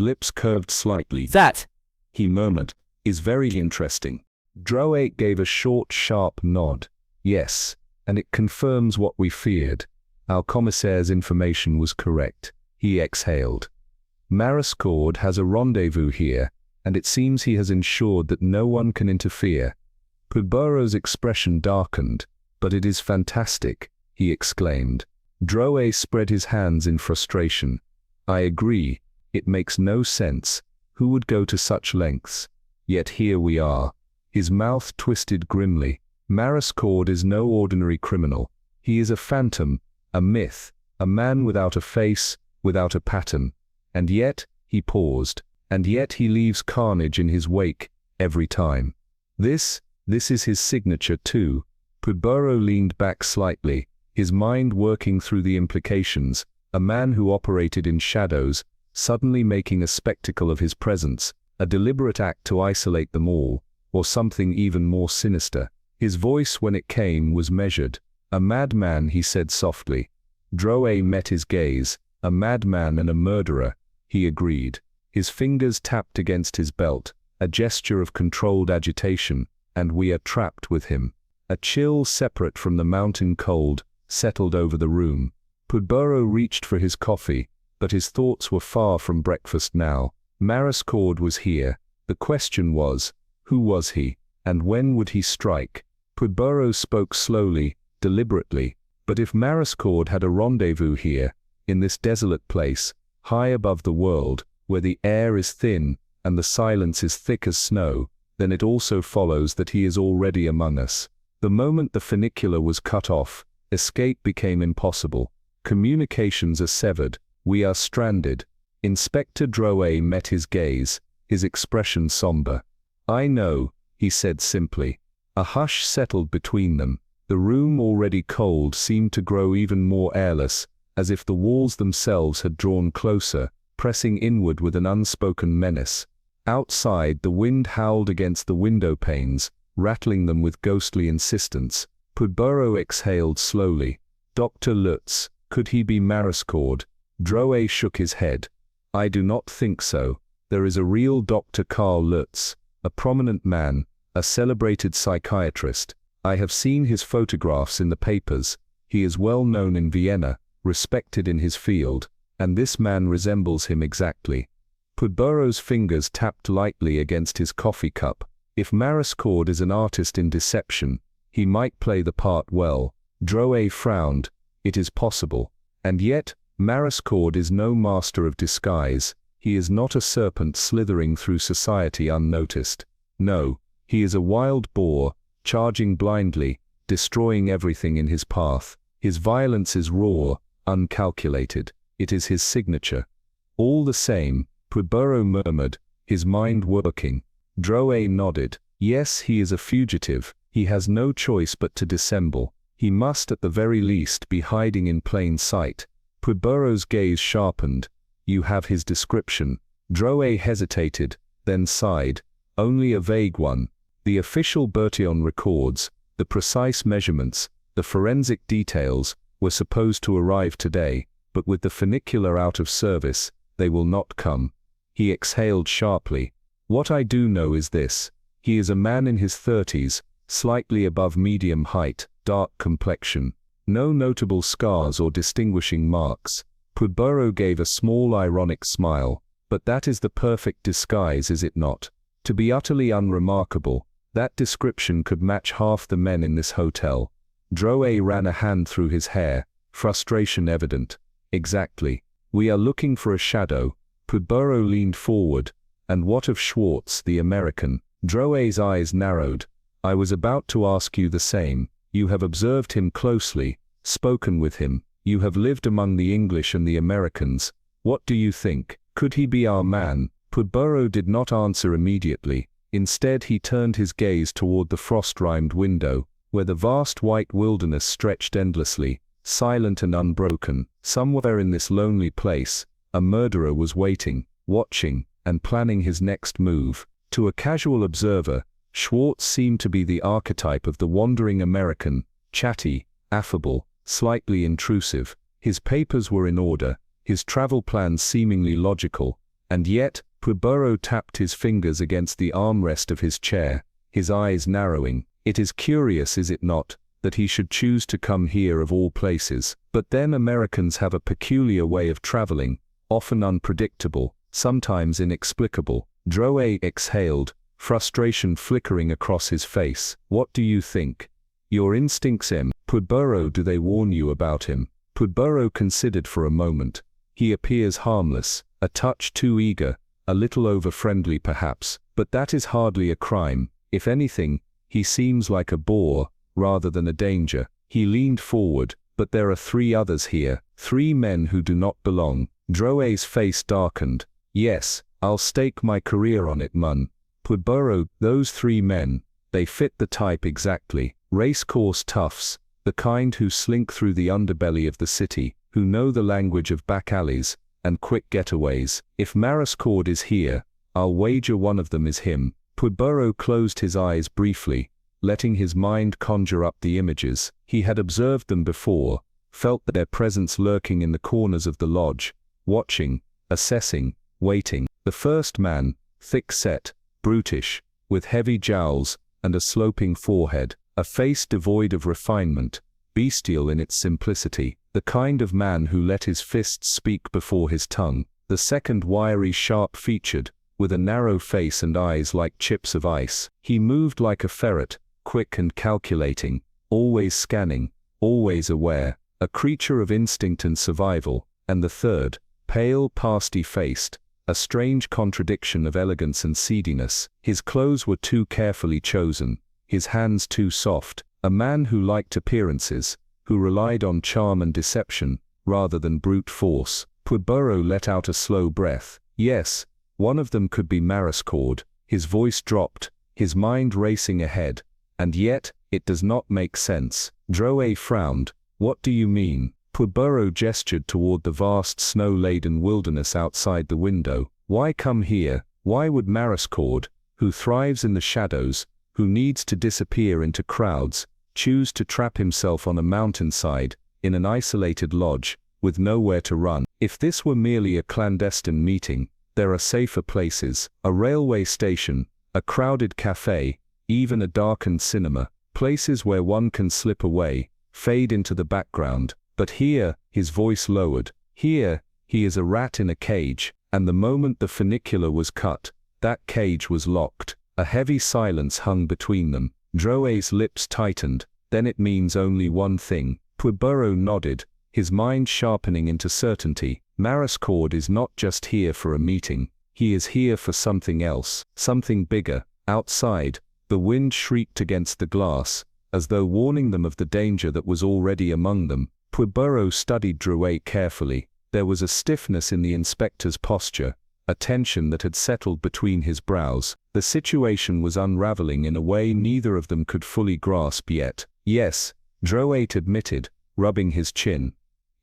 lips curved slightly. That, he murmured, is very interesting. Drouot gave a short, sharp nod. Yes, and it confirms what we feared. Our commissaire's information was correct. He exhaled. Mariscord has a rendezvous here, and it seems he has ensured that no one can interfere. Poirot's expression darkened. But it is fantastic, he exclaimed. Drouot spread his hands in frustration. I agree, it makes no sense. Who would go to such lengths? Yet here we are. His mouth twisted grimly. Mariscord is no ordinary criminal. He is a phantom, a myth, a man without a face, without a pattern. And yet, he paused, and yet he leaves carnage in his wake, every time. This is his signature too. Poirot leaned back slightly, his mind working through the implications. A man who operated in shadows, suddenly making a spectacle of his presence, a deliberate act to isolate them all, or something even more sinister. His voice, when it came, was measured. A madman, he said softly. Drouot met his gaze. A madman and a murderer, he agreed. His fingers tapped against his belt, a gesture of controlled agitation, and we are trapped with him. A chill separate from the mountain cold settled over the room. Poirot reached for his coffee, but his thoughts were far from breakfast now. Mariscord was here. The question was, who was he, and when would he strike? Poirot spoke slowly, deliberately. But if Mariscord had a rendezvous here, in this desolate place, high above the world, where the air is thin and the silence is thick as snow, then it also follows that he is already among us. The moment the funicular was cut off, escape became impossible. Communications are severed. We are stranded. Inspector Drouot met his gaze, his expression somber. I know, he said simply. A hush settled between them. The room, already cold, seemed to grow even more airless, as if the walls themselves had drawn closer, pressing inward with an unspoken menace. Outside, the wind howled against the window panes, rattling them with ghostly insistence. Poirot exhaled slowly. Dr. Lutz, could he be Mariscord? Drouot shook his head. I do not think so. There is a real Dr. Karl Lutz, a prominent man, a celebrated psychiatrist. I have seen his photographs in the papers. He is well known in Vienna, respected in his field, and this man resembles him exactly. Poirot's fingers tapped lightly against his coffee cup. If Mariscord is an artist in deception, he might play the part well. Drouot frowned. It is possible. And yet, Mariscord is no master of disguise. He is not a serpent slithering through society unnoticed. No, he is a wild boar, charging blindly, destroying everything in his path. His violence is raw, uncalculated. It is his signature. All the same, Poirot murmured, his mind working. Drouot nodded. Yes, he is a fugitive. He has no choice but to dissemble. He must at the very least be hiding in plain sight. Poirot's gaze sharpened. You have his description. Drouot hesitated, then sighed. Only a vague one. The official Bertillon records, the precise measurements, the forensic details, were supposed to arrive today, but with the funicular out of service, they will not come. He exhaled sharply. What I do know is this. He is a man in his 30s, slightly above medium height, dark complexion. No notable scars or distinguishing marks. Pudborough gave a small ironic smile. But that is the perfect disguise, is it not? To be utterly unremarkable, that description could match half the men in this hotel. Drouet ran a hand through his hair, frustration evident. Exactly. We are looking for a shadow. Pudborough leaned forward. And what of Schwartz, the American? Drouet's eyes narrowed. I was about to ask you the same. You have observed him closely, spoken with him. You have lived among the English and the Americans. What do you think? Could he be our man? Pudborough did not answer immediately. Instead he turned his gaze toward the frost-rimed window, where the vast white wilderness stretched endlessly, silent and unbroken. Somewhere in this lonely place, a murderer was waiting, watching, and planning his next move. To a casual observer, Schwartz seemed to be the archetype of the wandering American, chatty, affable, slightly intrusive. His papers were in order, his travel plans seemingly logical, and yet, Pudborough tapped his fingers against the armrest of his chair, his eyes narrowing. It is curious, is it not, that he should choose to come here of all places? But then Americans have a peculiar way of traveling, often unpredictable, sometimes inexplicable. Drouet exhaled, frustration flickering across his face. What do you think? Your instincts, Pudborough, do they warn you about him? Pudborough considered for a moment. He appears harmless, a touch too eager, a little over-friendly perhaps, but that is hardly a crime. If anything, he seems like a bore, rather than a danger. He leaned forward. But there are 3 others here, 3 men who do not belong. Drouet's face darkened. Yes, I'll stake my career on it, Mun. Pudborough, those 3 men, they fit the type exactly. Racecourse toughs, the kind who slink through the underbelly of the city, who know the language of back alleys and quick getaways. If Mariscord is here, I'll wager one of them is him. Pudborough closed his eyes briefly, letting his mind conjure up the images. He had observed them before, felt their presence lurking in the corners of the lodge, watching, assessing, waiting. The first man, thick-set, brutish, with heavy jowls and a sloping forehead, a face devoid of refinement, bestial in its simplicity, the kind of man who let his fists speak before his tongue. The second, wiry, sharp-featured, with a narrow face and eyes like chips of ice. He moved like a ferret, quick and calculating, always scanning, always aware, a creature of instinct and survival. And the third, pale, pasty-faced, a strange contradiction of elegance and seediness. His clothes were too carefully chosen, his hands too soft, a man who liked appearances, who relied on charm and deception, rather than brute force. Pudborough let out a slow breath. Yes, one of them could be Mariscord. His voice dropped, his mind racing ahead. And yet, it does not make sense. Drouet frowned. What do you mean? Pudborough gestured toward the vast snow-laden wilderness outside the window. Why come here? Why would Mariscord, who thrives in the shadows, who needs to disappear into crowds, choose to trap himself on a mountainside, in an isolated lodge, with nowhere to run? If this were merely a clandestine meeting, there are safer places, a railway station, a crowded cafe, even a darkened cinema, places where one can slip away, fade into the background. But here, his voice lowered, here, he is a rat in a cage, and the moment the funicular was cut, that cage was locked. A heavy silence hung between them. Drouet's lips tightened. Then it means only one thing. Pudborough nodded, his mind sharpening into certainty. Mariscord is not just here for a meeting. He is here for something else, something bigger. Outside, the wind shrieked against the glass, as though warning them of the danger that was already among them. Pudborough studied Drouet carefully. There was a stiffness in the inspector's posture, a tension that had settled between his brows. The situation was unraveling in a way neither of them could fully grasp yet. Yes, Drouet admitted, rubbing his chin.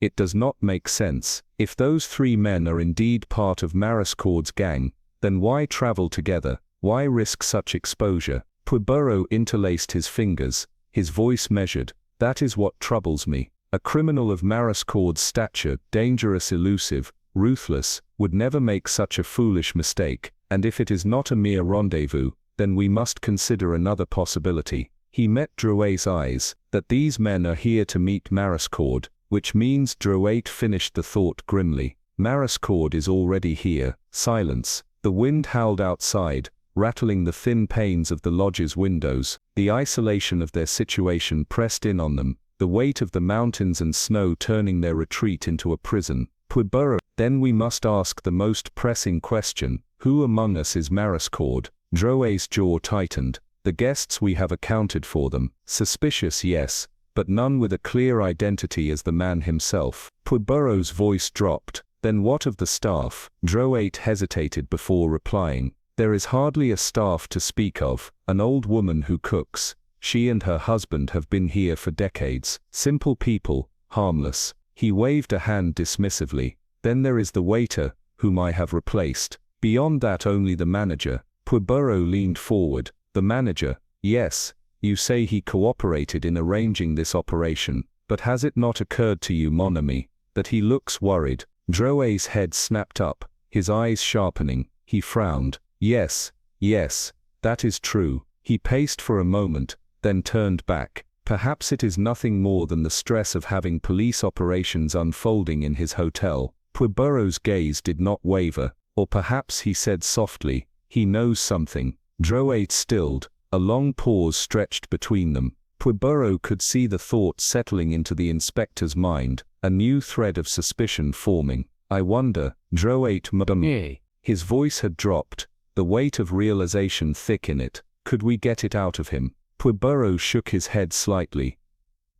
It does not make sense. If those 3 men are indeed part of Mariscord's gang, then why travel together? Why risk such exposure? Pudborough interlaced his fingers, his voice measured. That is what troubles me. A criminal of Mariscord's stature, dangerous, elusive, ruthless, would never make such a foolish mistake. And if it is not a mere rendezvous, then we must consider another possibility. He met Drouet's eyes, that these men are here to meet Mariscord, which means Drouet finished the thought grimly. Mariscord is already here. Silence. The wind howled outside, rattling the thin panes of the lodge's windows. The isolation of their situation pressed in on them, the weight of the mountains and snow turning their retreat into a prison. Poudbourreau. Then we must ask the most pressing question, who among us is Mariscord? Drouet's jaw tightened. The guests, we have accounted for them. Suspicious, yes, but none with a clear identity as the man himself. Poudbourreau's voice dropped. Then what of the staff? Drouet hesitated before replying. There is hardly a staff to speak of. An old woman who cooks. She and her husband have been here for decades. Simple people, harmless. He waved a hand dismissively. Then there is the waiter, whom I have replaced. Beyond that only the manager. Poudbourreau leaned forward. The manager, yes, you say he cooperated in arranging this operation, but has it not occurred to you, mon ami, that he looks worried? Drouet's head snapped up, his eyes sharpening. He frowned. Yes, that is true. He paced for a moment, then turned back. Perhaps it is nothing more than the stress of having police operations unfolding in his hotel. Poudbourreau's gaze did not waver, or perhaps he said softly, he knows something. Drouet stilled. A long pause stretched between them. Poudbourreau could see the thought settling into the inspector's mind, a new thread of suspicion forming. I wonder, Drouet murmured. His voice had dropped, the weight of realization thick in it. Could we get it out of him? Poudbourreau shook his head slightly.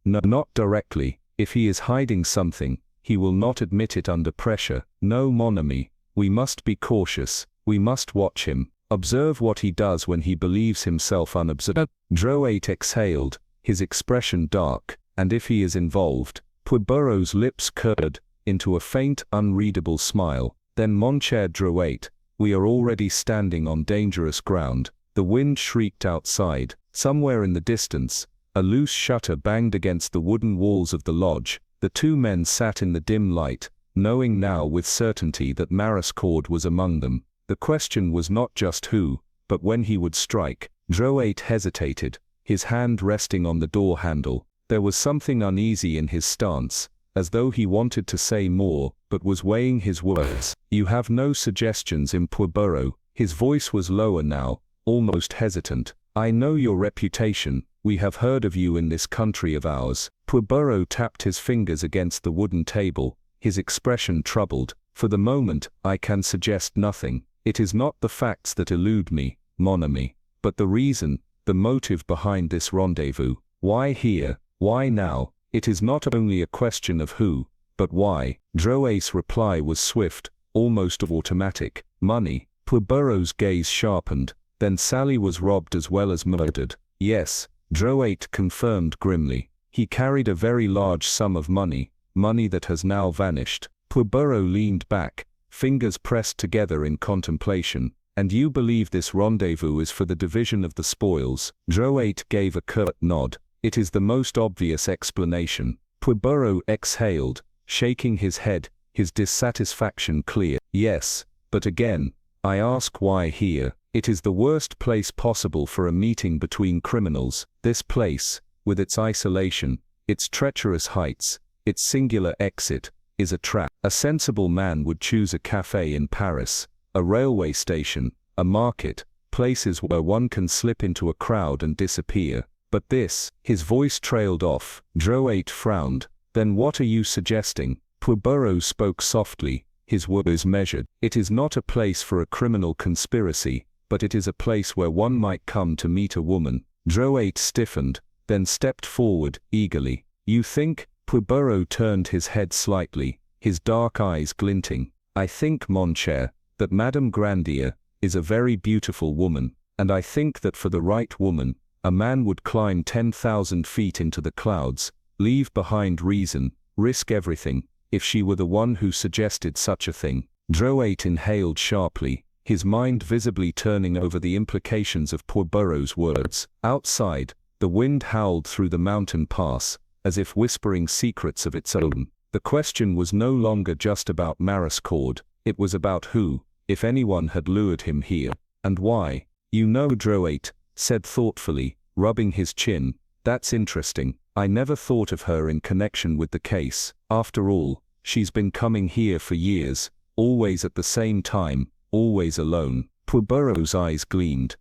No, not directly. If he is hiding something, he will not admit it under pressure. No, mon ami, we must be cautious. We must watch him. Observe what he does when he believes himself unobserved. Drouet exhaled, his expression dark. And if he is involved? Poudbourreau's lips curled into a faint, unreadable smile. Then, mon cher Drouet, we are already standing on dangerous ground. The wind shrieked outside. Somewhere in the distance, a loose shutter banged against the wooden walls of the lodge. The two men sat in the dim light, knowing now with certainty that Mariscord was among them. The question was not just who, but when he would strike. Drouet hesitated, his hand resting on the door handle. There was something uneasy in his stance, as though he wanted to say more, but was weighing his words. You have no suggestions in Poudbourreau. His voice was lower now, almost hesitant. I know your reputation. We have heard of you in this country of ours. Poudbourreau tapped his fingers against the wooden table, his expression troubled. For the moment, I can suggest nothing. It is not the facts that elude me, mon ami, but the reason, the motive behind this rendezvous. Why here? Why now? It is not only a question of who, but why. Drouet's reply was swift, almost automatic. Money. Poudbourreau's gaze sharpened. Then Sally was robbed as well as murdered. Yes, Drouet confirmed grimly. He carried a very large sum of money, money that has now vanished. Poudbourreau leaned back, fingers pressed together in contemplation. And you believe this rendezvous is for the division of the spoils? Drouet gave a curt nod. It is the most obvious explanation. Poudbourreau exhaled, shaking his head, his dissatisfaction clear. Yes, but again, I ask why here? It is the worst place possible for a meeting between criminals. This place, with its isolation, its treacherous heights, its singular exit, is a trap. A sensible man would choose a café in Paris, a railway station, a market, places where one can slip into a crowd and disappear. But this, his voice trailed off. Drouet frowned. Then what are you suggesting? Poudbourreau spoke softly, his words measured. It is not a place for a criminal conspiracy, but it is a place where one might come to meet a woman. Drouet stiffened, then stepped forward, eagerly. You think? Poudbourreau turned his head slightly, his dark eyes glinting. I think, mon cher, that Madame Grandier is a very beautiful woman, and I think that for the right woman, a man would climb 10,000 feet into the clouds, leave behind reason, risk everything, if she were the one who suggested such a thing. Drouet inhaled sharply, his mind visibly turning over the implications of Poudbourreau's words. Outside, the wind howled through the mountain pass, as if whispering secrets of its own. The question was no longer just about Mariscord, it was about who, if anyone, had lured him here, and why. You know, Drouet said thoughtfully, rubbing his chin. That's interesting. I never thought of her in connection with the case. After all, she's been coming here for years, always at the same time, always alone. Poirot's eyes gleamed.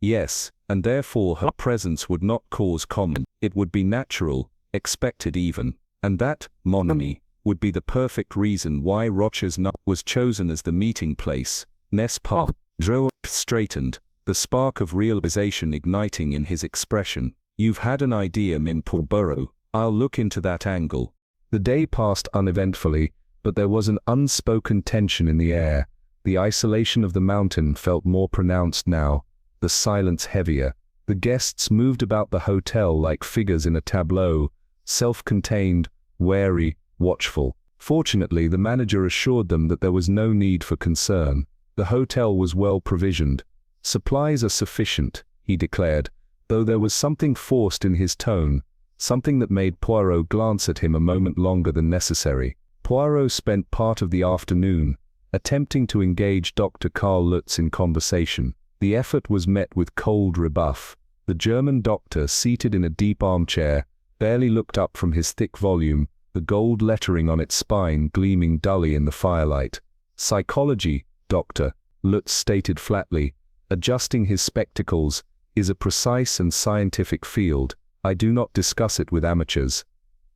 Yes, and therefore her presence would not cause comment. It would be natural, expected even. And that, mon ami, would be the perfect reason why Rocher's Nut was chosen as the meeting place, n'est-ce pas? Joe straightened, the spark of realization igniting in his expression. You've had an idea, Min Poirot. I'll look into that angle. The day passed uneventfully, but there was an unspoken tension in the air. The isolation of the mountain felt more pronounced now, the silence heavier. The guests moved about the hotel like figures in a tableau, self-contained, wary, watchful. Fortunately, the manager assured them that there was no need for concern. The hotel was well provisioned. Supplies are sufficient, he declared, though there was something forced in his tone, something that made Poirot glance at him a moment longer than necessary. Poirot spent part of the afternoon attempting to engage Dr. Karl Lutz in conversation. The effort was met with cold rebuff. The German doctor, seated in a deep armchair, barely looked up from his thick volume, the gold lettering on its spine gleaming dully in the firelight. Psychology, Doctor, Lutz stated flatly, adjusting his spectacles, is a precise and scientific field. I do not discuss it with amateurs.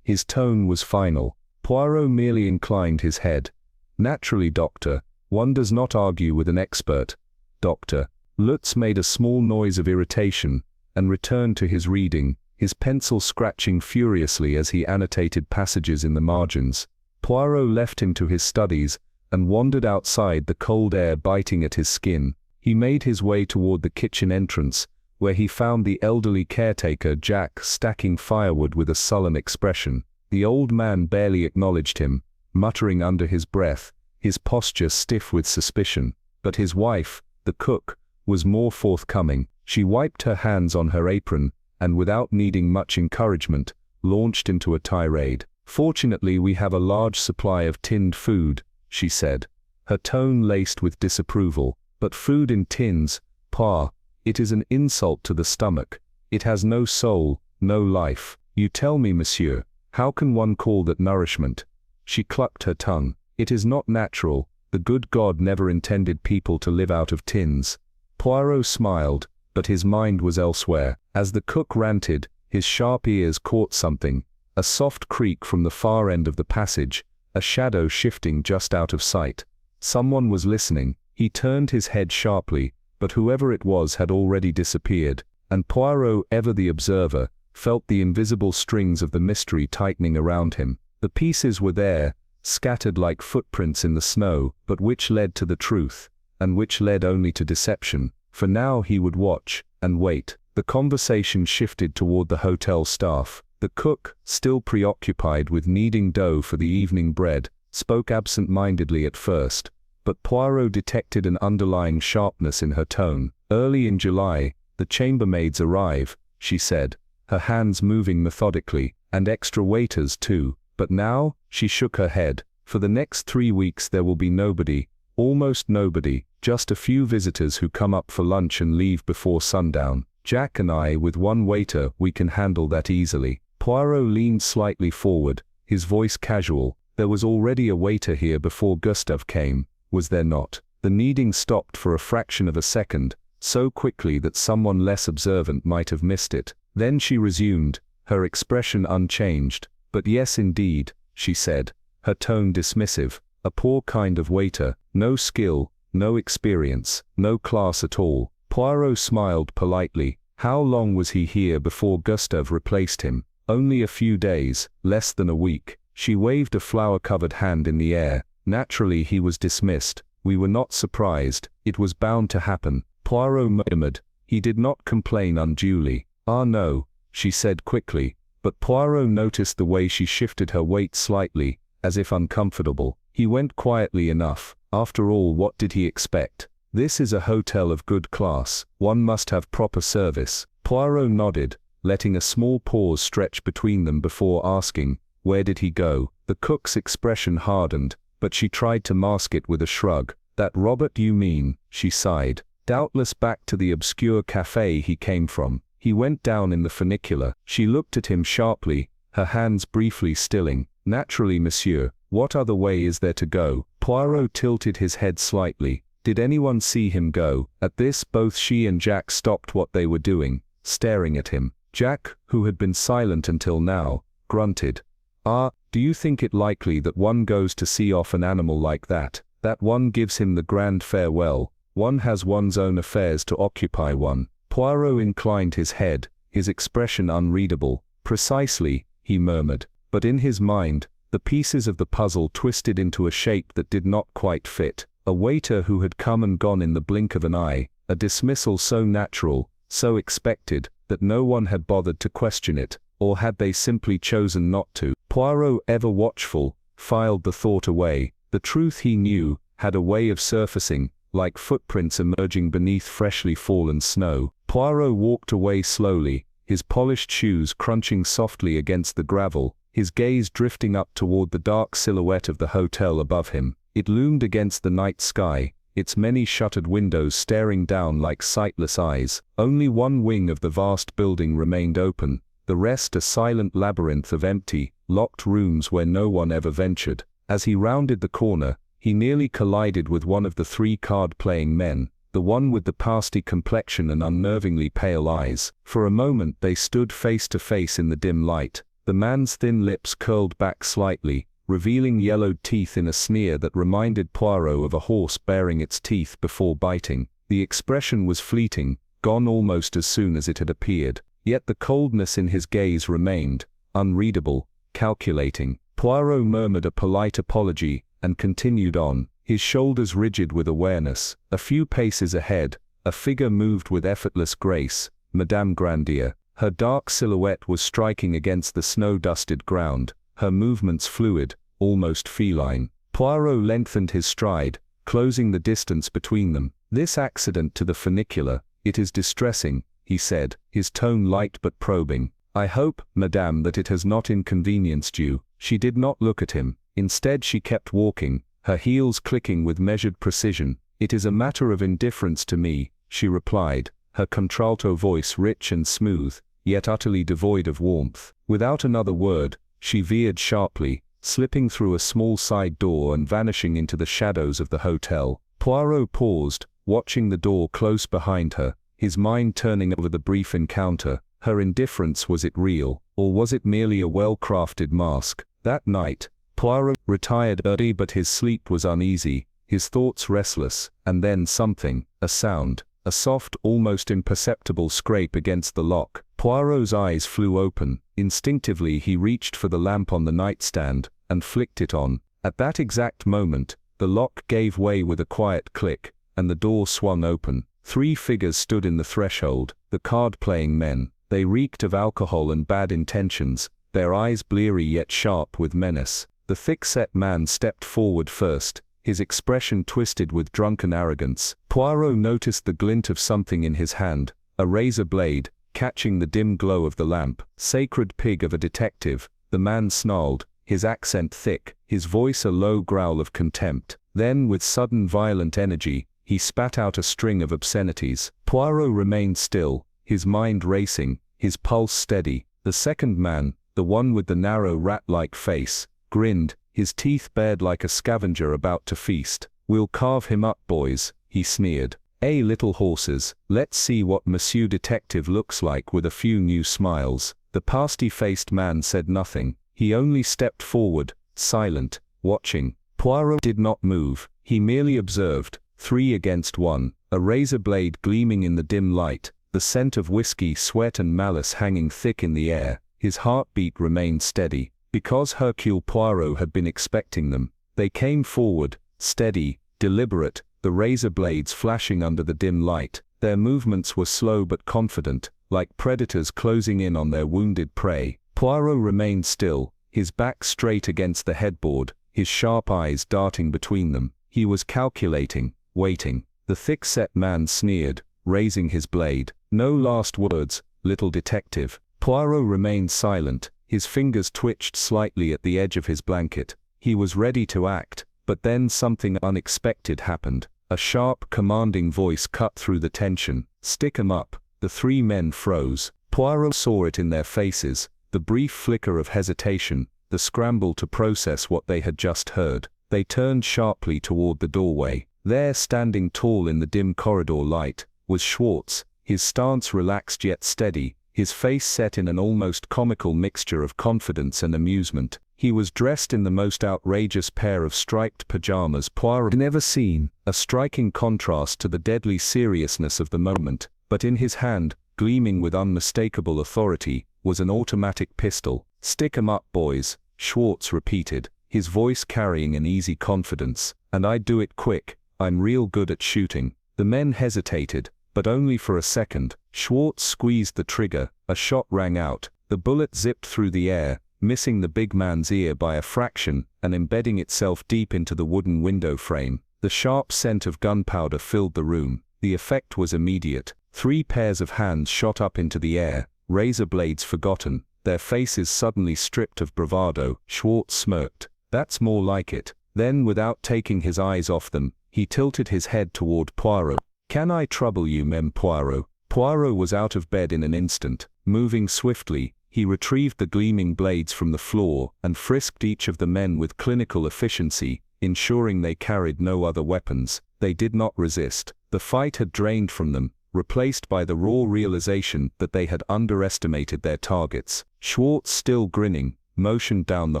His tone was final. Poirot merely inclined his head. Naturally, Doctor, one does not argue with an expert. Doctor. Lutz made a small noise of irritation, and returned to his reading, his pencil scratching furiously as he annotated passages in the margins. Poirot left him to his studies, and wandered outside, the cold air biting at his skin. He made his way toward the kitchen entrance, where he found the elderly caretaker Jack stacking firewood with a sullen expression. The old man barely acknowledged him, muttering under his breath, his posture stiff with suspicion. But his wife, the cook, was more forthcoming. She wiped her hands on her apron, and without needing much encouragement, launched into a tirade. Fortunately, we have a large supply of tinned food, she said, her tone laced with disapproval. But food in tins, pa, it is an insult to the stomach. It has no soul, no life. You tell me, monsieur, how can one call that nourishment? She clucked her tongue. It is not natural. The good God never intended people to live out of tins. Poirot smiled, but his mind was elsewhere. As the cook ranted, his sharp ears caught something, a soft creak from the far end of the passage, a shadow shifting just out of sight. Someone was listening. He turned his head sharply, but whoever it was had already disappeared, and Poirot, ever the observer, felt the invisible strings of the mystery tightening around him. The pieces were there, scattered like footprints in the snow, but which led to the truth, and which led only to deception. For now he would watch, and wait. The conversation shifted toward the hotel staff. The cook, still preoccupied with kneading dough for the evening bread, spoke absent-mindedly at first, but Poirot detected an underlying sharpness in her tone. Early in July, the chambermaids arrive, she said, her hands moving methodically, and extra waiters too. But now, she shook her head, for the next 3 weeks there will be nobody, almost nobody, just a few visitors who come up for lunch and leave before sundown. Jack and I, with one waiter, we can handle that easily. Poirot leaned slightly forward, his voice casual. There was already a waiter here before Gustave came, was there not? The kneading stopped for a fraction of a second, so quickly that someone less observant might have missed it. Then she resumed, her expression unchanged. But yes indeed, she said, her tone dismissive. A poor kind of waiter, no skill, no experience, no class at all. Poirot smiled politely. How long was he here before Gustave replaced him? Only a few days, less than a week. She waved a flower-covered hand in the air. Naturally he was dismissed. We were not surprised. It was bound to happen. Poirot murmured. He did not complain unduly. Ah no, she said quickly, but Poirot noticed the way she shifted her weight slightly, as if uncomfortable. He went quietly enough. After all, what did he expect? This is a hotel of good class. One must have proper service. Poirot nodded, letting a small pause stretch between them before asking, where did he go? The cook's expression hardened, but she tried to mask it with a shrug. That Robert you mean, she sighed. Doubtless back to the obscure cafe he came from. He went down in the funicular. She looked at him sharply, her hands briefly stilling. Naturally, monsieur. What other way is there to go? Poirot tilted his head slightly. Did anyone see him go? At this, both she and Jack stopped what they were doing, staring at him. Jack, who had been silent until now, grunted. Ah, do you think it likely that one goes to see off an animal like that? That one gives him the grand farewell? One has one's own affairs to occupy one. Poirot inclined his head, his expression unreadable. Precisely, he murmured. But in his mind, the pieces of the puzzle twisted into a shape that did not quite fit. A waiter who had come and gone in the blink of an eye, a dismissal so natural, so expected, that no one had bothered to question it, or had they simply chosen not to. Poirot, ever watchful, filed the thought away. The truth, he knew, had a way of surfacing, like footprints emerging beneath freshly fallen snow. Poirot walked away slowly, his polished shoes crunching softly against the gravel, his gaze drifting up toward the dark silhouette of the hotel above him. It loomed against the night sky, its many shuttered windows staring down like sightless eyes. Only one wing of the vast building remained open, the rest a silent labyrinth of empty, locked rooms where no one ever ventured. As he rounded the corner, he nearly collided with one of the three card-playing men, the one with the pasty complexion and unnervingly pale eyes. For a moment they stood face to face in the dim light. The man's thin lips curled back slightly, revealing yellowed teeth in a sneer that reminded Poirot of a horse baring its teeth before biting. The expression was fleeting, gone almost as soon as it had appeared. Yet the coldness in his gaze remained, unreadable, calculating. Poirot murmured a polite apology, and continued on, his shoulders rigid with awareness. A few paces ahead, a figure moved with effortless grace, Madame Grandier. Her dark silhouette was striking against the snow-dusted ground, her movements fluid, almost feline. Poirot lengthened his stride, closing the distance between them. This accident to the funicular, it is distressing, he said, his tone light but probing. I hope, madame, that it has not inconvenienced you. She did not look at him. Instead she kept walking, her heels clicking with measured precision. It is a matter of indifference to me, she replied, her contralto voice rich and smooth, yet utterly devoid of warmth. Without another word, she veered sharply, slipping through a small side door and vanishing into the shadows of the hotel. Poirot paused, watching the door close behind her, his mind turning over the brief encounter. Her indifference, was it real, or was it merely a well-crafted mask? That night, Poirot retired early, but his sleep was uneasy, his thoughts restless, and then something, a sound, a soft, almost imperceptible scrape against the lock. Poirot's eyes flew open. Instinctively he reached for the lamp on the nightstand, and flicked it on. At that exact moment, the lock gave way with a quiet click, and the door swung open. Three figures stood in the threshold, the card-playing men. They reeked of alcohol and bad intentions, their eyes bleary yet sharp with menace. The thick-set man stepped forward first, his expression twisted with drunken arrogance. Poirot noticed the glint of something in his hand, a razor blade, catching the dim glow of the lamp. Sacred pig of a detective, the man snarled, his accent thick, his voice a low growl of contempt. Then, with sudden violent energy, he spat out a string of obscenities. Poirot remained still, his mind racing, his pulse steady. The second man, the one with the narrow rat-like face, grinned, his teeth bared like a scavenger about to feast. We'll carve him up, boys, he sneered. Little horses, let's see what Monsieur Detective looks like with a few new smiles. The pasty-faced man said nothing. He only stepped forward, silent, watching. Poirot did not move. He merely observed, 3 against 1, a razor blade gleaming in the dim light, the scent of whiskey, sweat and malice hanging thick in the air. His heartbeat remained steady. Because Hercule Poirot had been expecting them, they came forward, steady, deliberate, the razor blades flashing under the dim light. Their movements were slow but confident, like predators closing in on their wounded prey. Poirot remained still, his back straight against the headboard, his sharp eyes darting between them. He was calculating, waiting. The thick-set man sneered, raising his blade. No last words, little detective. Poirot remained silent, his fingers twitched slightly at the edge of his blanket. He was ready to act, but then something unexpected happened. A sharp, commanding voice cut through the tension. Stick 'em up, The three men froze. Poirot saw it in their faces, the brief flicker of hesitation, the scramble to process what they had just heard. They turned sharply toward the doorway. There, standing tall in the dim corridor light, was Schwartz, his stance relaxed yet steady, his face set in an almost comical mixture of confidence and amusement. He was dressed in the most outrageous pair of striped pajamas Poirot had ever seen, a striking contrast to the deadly seriousness of the moment, but in his hand, gleaming with unmistakable authority, was an automatic pistol. "Stick 'em up, boys," Schwartz repeated, his voice carrying an easy confidence. "And I do it quick, I'm real good at shooting." The men hesitated, but only for a second. Schwartz squeezed the trigger, a shot rang out, the bullet zipped through the air, missing the big man's ear by a fraction and embedding itself deep into the wooden window frame. The sharp scent of gunpowder filled the room. The effect was immediate. 3 pairs of hands shot up into the air, razor blades forgotten, their faces suddenly stripped of bravado. Schwartz smirked. "That's more like it." Then, without taking his eyes off them, he tilted his head toward Poirot. "Can I trouble you, Mem Poirot?" Poirot was out of bed in an instant. Moving swiftly, he retrieved the gleaming blades from the floor and frisked each of the men with clinical efficiency, ensuring they carried no other weapons. They did not resist. The fight had drained from them, replaced by the raw realization that they had underestimated their targets. Schwartz, still grinning, motioned down the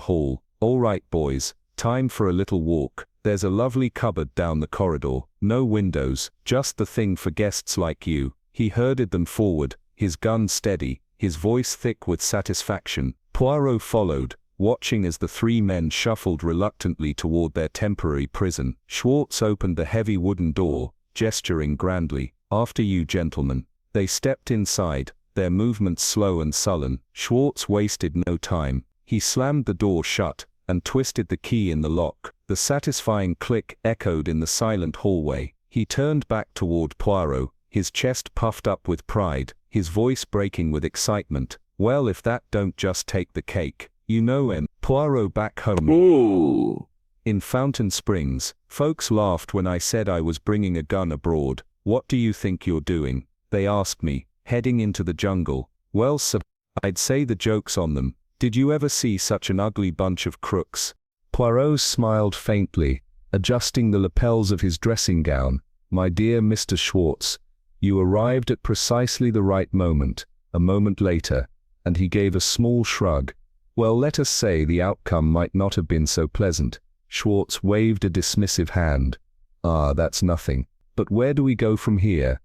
hall. "All right, boys, time for a little walk. There's a lovely cupboard down the corridor, no windows, just the thing for guests like you." He herded them forward, his gun steady, his voice thick with satisfaction. Poirot followed, watching as the 3 men shuffled reluctantly toward their temporary prison. Schwartz opened the heavy wooden door, gesturing grandly. "After you, gentlemen." They stepped inside, their movements slow and sullen. Schwartz wasted no time. He slammed the door shut and twisted the key in the lock. The satisfying click echoed in the silent hallway. He turned back toward Poirot, his chest puffed up with pride, his voice breaking with excitement. "Well, if that don't just take the cake. You know him, Poirot back home. Ooh. In Fountain Springs, folks laughed when I said I was bringing a gun abroad. What do you think you're doing? They asked me, heading into the jungle. Well, sir, I'd say the joke's on them. Did you ever see such an ugly bunch of crooks?" Poirot smiled faintly, adjusting the lapels of his dressing gown. "My dear Mr. Schwartz, you arrived at precisely the right moment, a moment later," and he gave a small shrug. "Well, let us say the outcome might not have been so pleasant." Schwartz waved a dismissive hand. "Ah, that's nothing. But where do we go from here?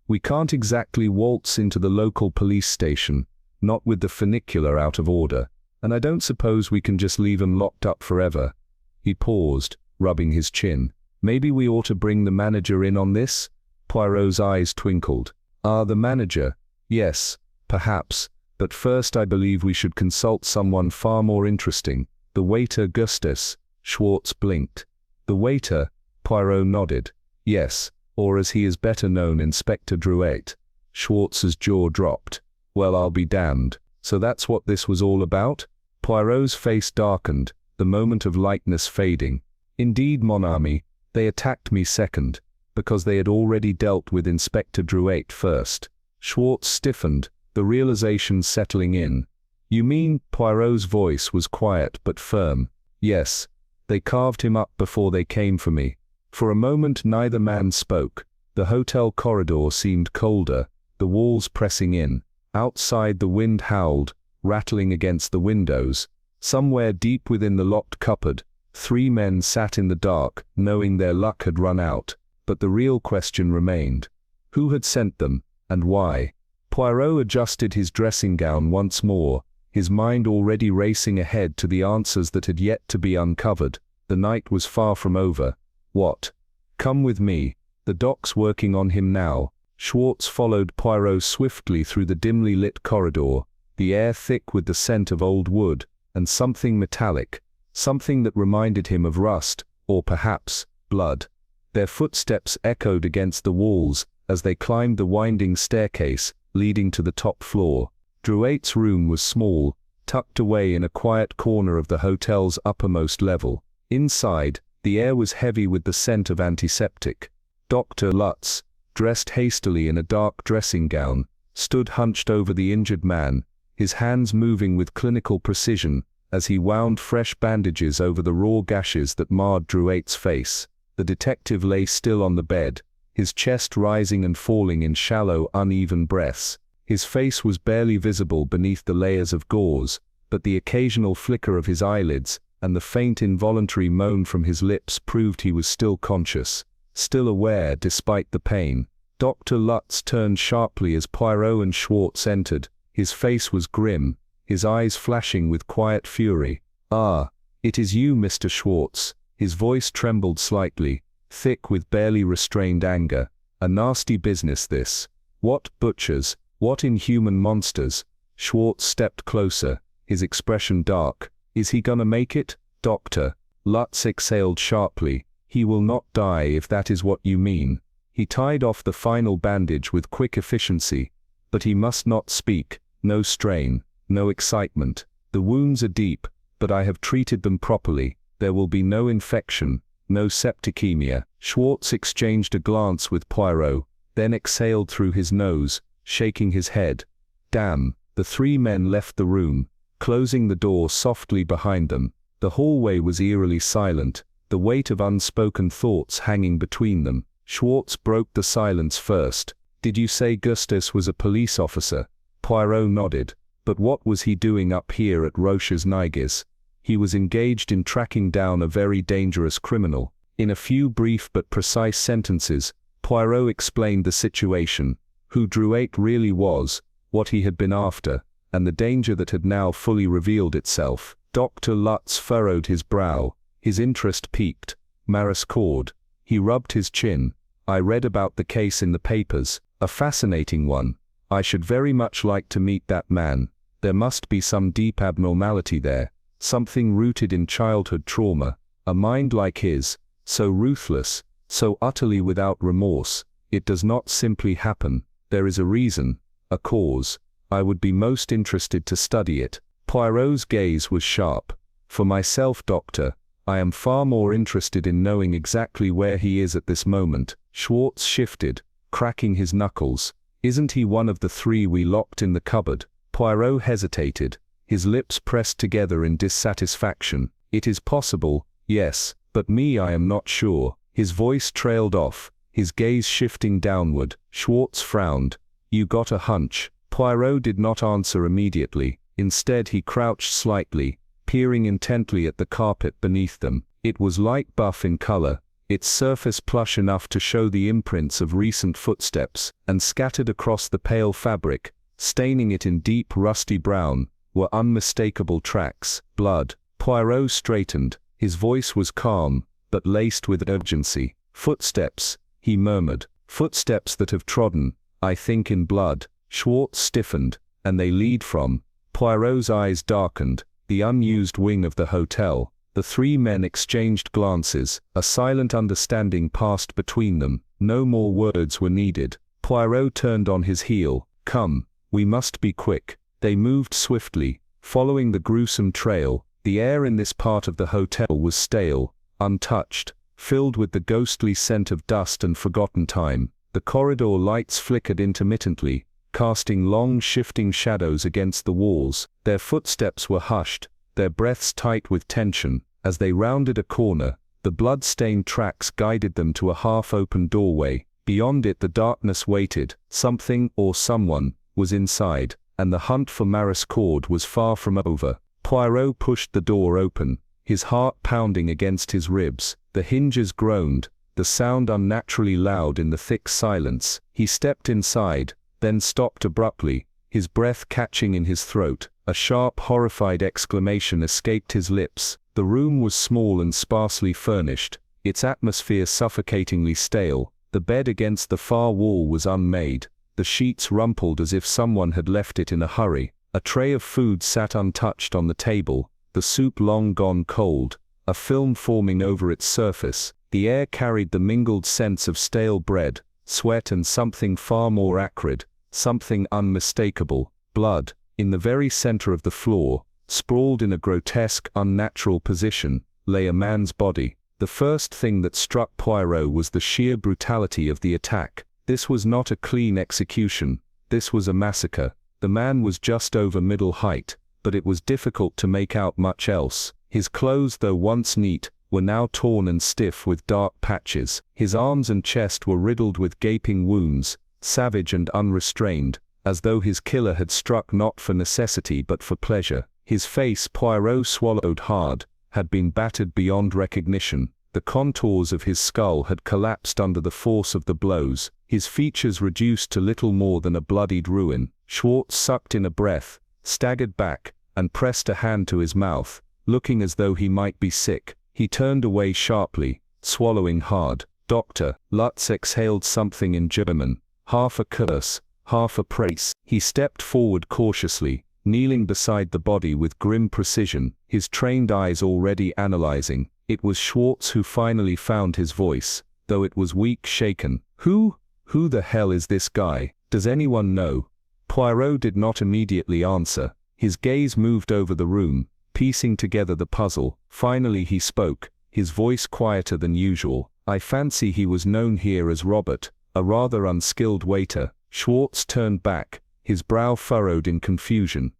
We can't exactly waltz into the local police station, not with the funicular out of order, and I don't suppose we can just leave 'em locked up forever." He paused, rubbing his chin. "Maybe we ought to bring the manager in on this?" Poirot's eyes twinkled. "Ah, the manager. Yes, perhaps, but first I believe we should consult someone far more interesting. The waiter Gustus." Schwartz blinked. "The waiter?" Poirot nodded. "Yes, or as he is better known, Inspector Drouet." Schwartz's jaw dropped. "Well, I'll be damned. So that's what this was all about?" Poirot's face darkened, the moment of lightness fading. "Indeed, mon ami, they attacked me second, because they had already dealt with Inspector Drouet first." Schwartz stiffened, the realization settling in. "You mean?" Poirot's voice was quiet but firm. "Yes, they carved him up before they came for me." For a moment neither man spoke. The hotel corridor seemed colder, the walls pressing in. Outside the wind howled, rattling against the windows. Somewhere deep within the locked cupboard, 3 men sat in the dark, knowing their luck had run out. But the real question remained. Who had sent them, and why? Poirot adjusted his dressing gown once more, his mind already racing ahead to the answers that had yet to be uncovered. The night was far from over. What? "Come with me. The doc's working on him now." Schwartz followed Poirot swiftly through the dimly lit corridor, the air thick with the scent of old wood, and something metallic, something that reminded him of rust, or perhaps blood. Their footsteps echoed against the walls as they climbed the winding staircase leading to the top floor. Drouet's room was small, tucked away in a quiet corner of the hotel's uppermost level. Inside, the air was heavy with the scent of antiseptic. Dr. Lutz, dressed hastily in a dark dressing gown, stood hunched over the injured man, his hands moving with clinical precision as he wound fresh bandages over the raw gashes that marred Drouet's face. The detective lay still on the bed, his chest rising and falling in shallow, uneven breaths. His face was barely visible beneath the layers of gauze, but the occasional flicker of his eyelids and the faint involuntary moan from his lips proved he was still conscious, still aware despite the pain. Dr. Lutz turned sharply as Poirot and Schwartz entered. His face was grim, his eyes flashing with quiet fury. "Ah, it is you, Mr. Schwartz." His voice trembled slightly, thick with barely restrained anger. "A nasty business this. What butchers, what inhuman monsters." Schwartz stepped closer, his expression dark. "Is he gonna make it, Doctor?" Lutz exhaled sharply. "He will not die if that is what you mean." He tied off the final bandage with quick efficiency, but he must not speak. No strain, no excitement. "The wounds are deep, but I have treated them properly. There will be no infection, no septicemia." Schwartz exchanged a glance with Poirot, then exhaled through his nose, shaking his head. "Damn." The three men left the room, closing the door softly behind them. The hallway was eerily silent, the weight of unspoken thoughts hanging between them. Schwartz broke the silence first. "Did you say Gustus was a police officer?" Poirot nodded. "But what was he doing up here at Roche's Nigis?" "He was engaged in tracking down a very dangerous criminal." In a few brief but precise sentences, Poirot explained the situation, who Drouet really was, what he had been after, and the danger that had now fully revealed itself. Dr. Lutz furrowed his brow, his interest piqued. Mariscord. He rubbed his chin. "I read about the case in the papers. A fascinating one. I should very much like to meet that man. There must be some deep abnormality there, something rooted in childhood trauma. A mind like his, so ruthless, so utterly without remorse. It does not simply happen. There is a reason, a cause. I would be most interested to study it." Poirot's gaze was sharp. "For myself, Doctor, I am far more interested in knowing exactly where he is at this moment." Schwartz shifted, cracking his knuckles. "Isn't he one of the three we locked in the cupboard?" Poirot hesitated, his lips pressed together in dissatisfaction. "It is possible, yes, but I am not sure." His voice trailed off, his gaze shifting downward. Schwartz frowned. "You got a hunch?" Poirot did not answer immediately. Instead he crouched slightly, peering intently at the carpet beneath them. It was light buff in color, its surface plush enough to show the imprints of recent footsteps, and scattered across the pale fabric, staining it in deep rusty brown, were unmistakable tracks. Blood. Poirot straightened. His voice was calm, but laced with urgency. "Footsteps," he murmured. "Footsteps that have trodden, I think, in blood." Schwartz stiffened. "And they lead from—" Poirot's eyes darkened. "The unused wing of the hotel." The three men exchanged glances. A silent understanding passed between them. No more words were needed. Poirot turned on his heel. "Come, we must be quick." They moved swiftly, following the gruesome trail. The air in this part of the hotel was stale, untouched, filled with the ghostly scent of dust and forgotten time. The corridor lights flickered intermittently, casting long shifting shadows against the walls. Their footsteps were hushed, their breaths tight with tension. As they rounded a corner, the blood-stained tracks guided them to a half-open doorway. Beyond it the darkness waited. Something, or someone, was inside, and the hunt for Mariscord was far from over. Poirot pushed the door open, his heart pounding against his ribs. The hinges groaned, the sound unnaturally loud in the thick silence. He stepped inside, then stopped abruptly, his breath catching in his throat. A sharp, horrified exclamation escaped his lips. The room was small and sparsely furnished, its atmosphere suffocatingly stale. The bed against the far wall was unmade, the sheets rumpled as if someone had left it in a hurry. A tray of food sat untouched on the table, the soup long gone cold, a film forming over its surface. The air carried the mingled scents of stale bread, sweat, and something far more acrid, something unmistakable: blood. In the very center of the floor, sprawled in a grotesque, unnatural position, lay a man's body. The first thing that struck Poirot was the sheer brutality of the attack. This was not a clean execution. This was a massacre. The man was just over middle height, but it was difficult to make out much else. His clothes, though once neat, were now torn and stiff with dark patches. His arms and chest were riddled with gaping wounds, savage and unrestrained, as though his killer had struck not for necessity but for pleasure. His face, Poirot swallowed hard, had been battered beyond recognition. The contours of his skull had collapsed under the force of the blows, his features reduced to little more than a bloodied ruin. Schwartz sucked in a breath, staggered back, and pressed a hand to his mouth, looking as though he might be sick. He turned away sharply, swallowing hard. Dr. Lutz exhaled something in German, half a curse, half a praise. He stepped forward cautiously, kneeling beside the body with grim precision, his trained eyes already analyzing. It was Schwartz who finally found his voice, though it was weak, shaken. Who the hell is this guy? Does anyone know? Poirot did not immediately answer. His gaze moved over the room, piecing together the puzzle. Finally he spoke, his voice quieter than usual. I fancy he was known here as Robert, a rather unskilled waiter. Schwartz turned back, his brow furrowed in confusion.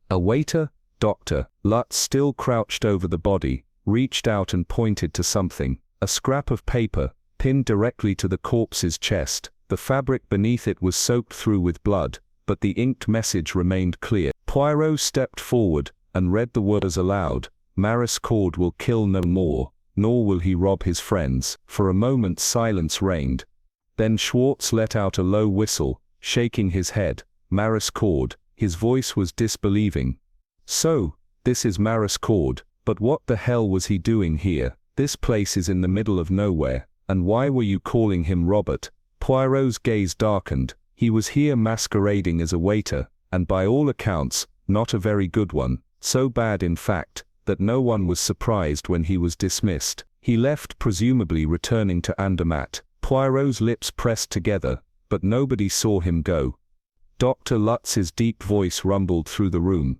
A waiter? Doctor Lutz, still crouched over the body, reached out and pointed to something. A scrap of paper, pinned directly to the corpse's chest. The fabric beneath it was soaked through with blood, but the inked message remained clear. Poirot stepped forward and read the words aloud. Maurice Cord will kill no more, nor will he rob his friends. For a moment silence reigned. Then Schwartz let out a low whistle, shaking his head. Maurice Cord. His voice was disbelieving. So, this is Maurice Cord, but what the hell was he doing here? This place is in the middle of nowhere, and why were you calling him Robert? Poirot's gaze darkened. He was here masquerading as a waiter, and by all accounts, not a very good one. So bad in fact, that no one was surprised when he was dismissed. He left, presumably returning to Andermatt. Poirot's lips pressed together, but nobody saw him go. Dr. Lutz's deep voice rumbled through the room.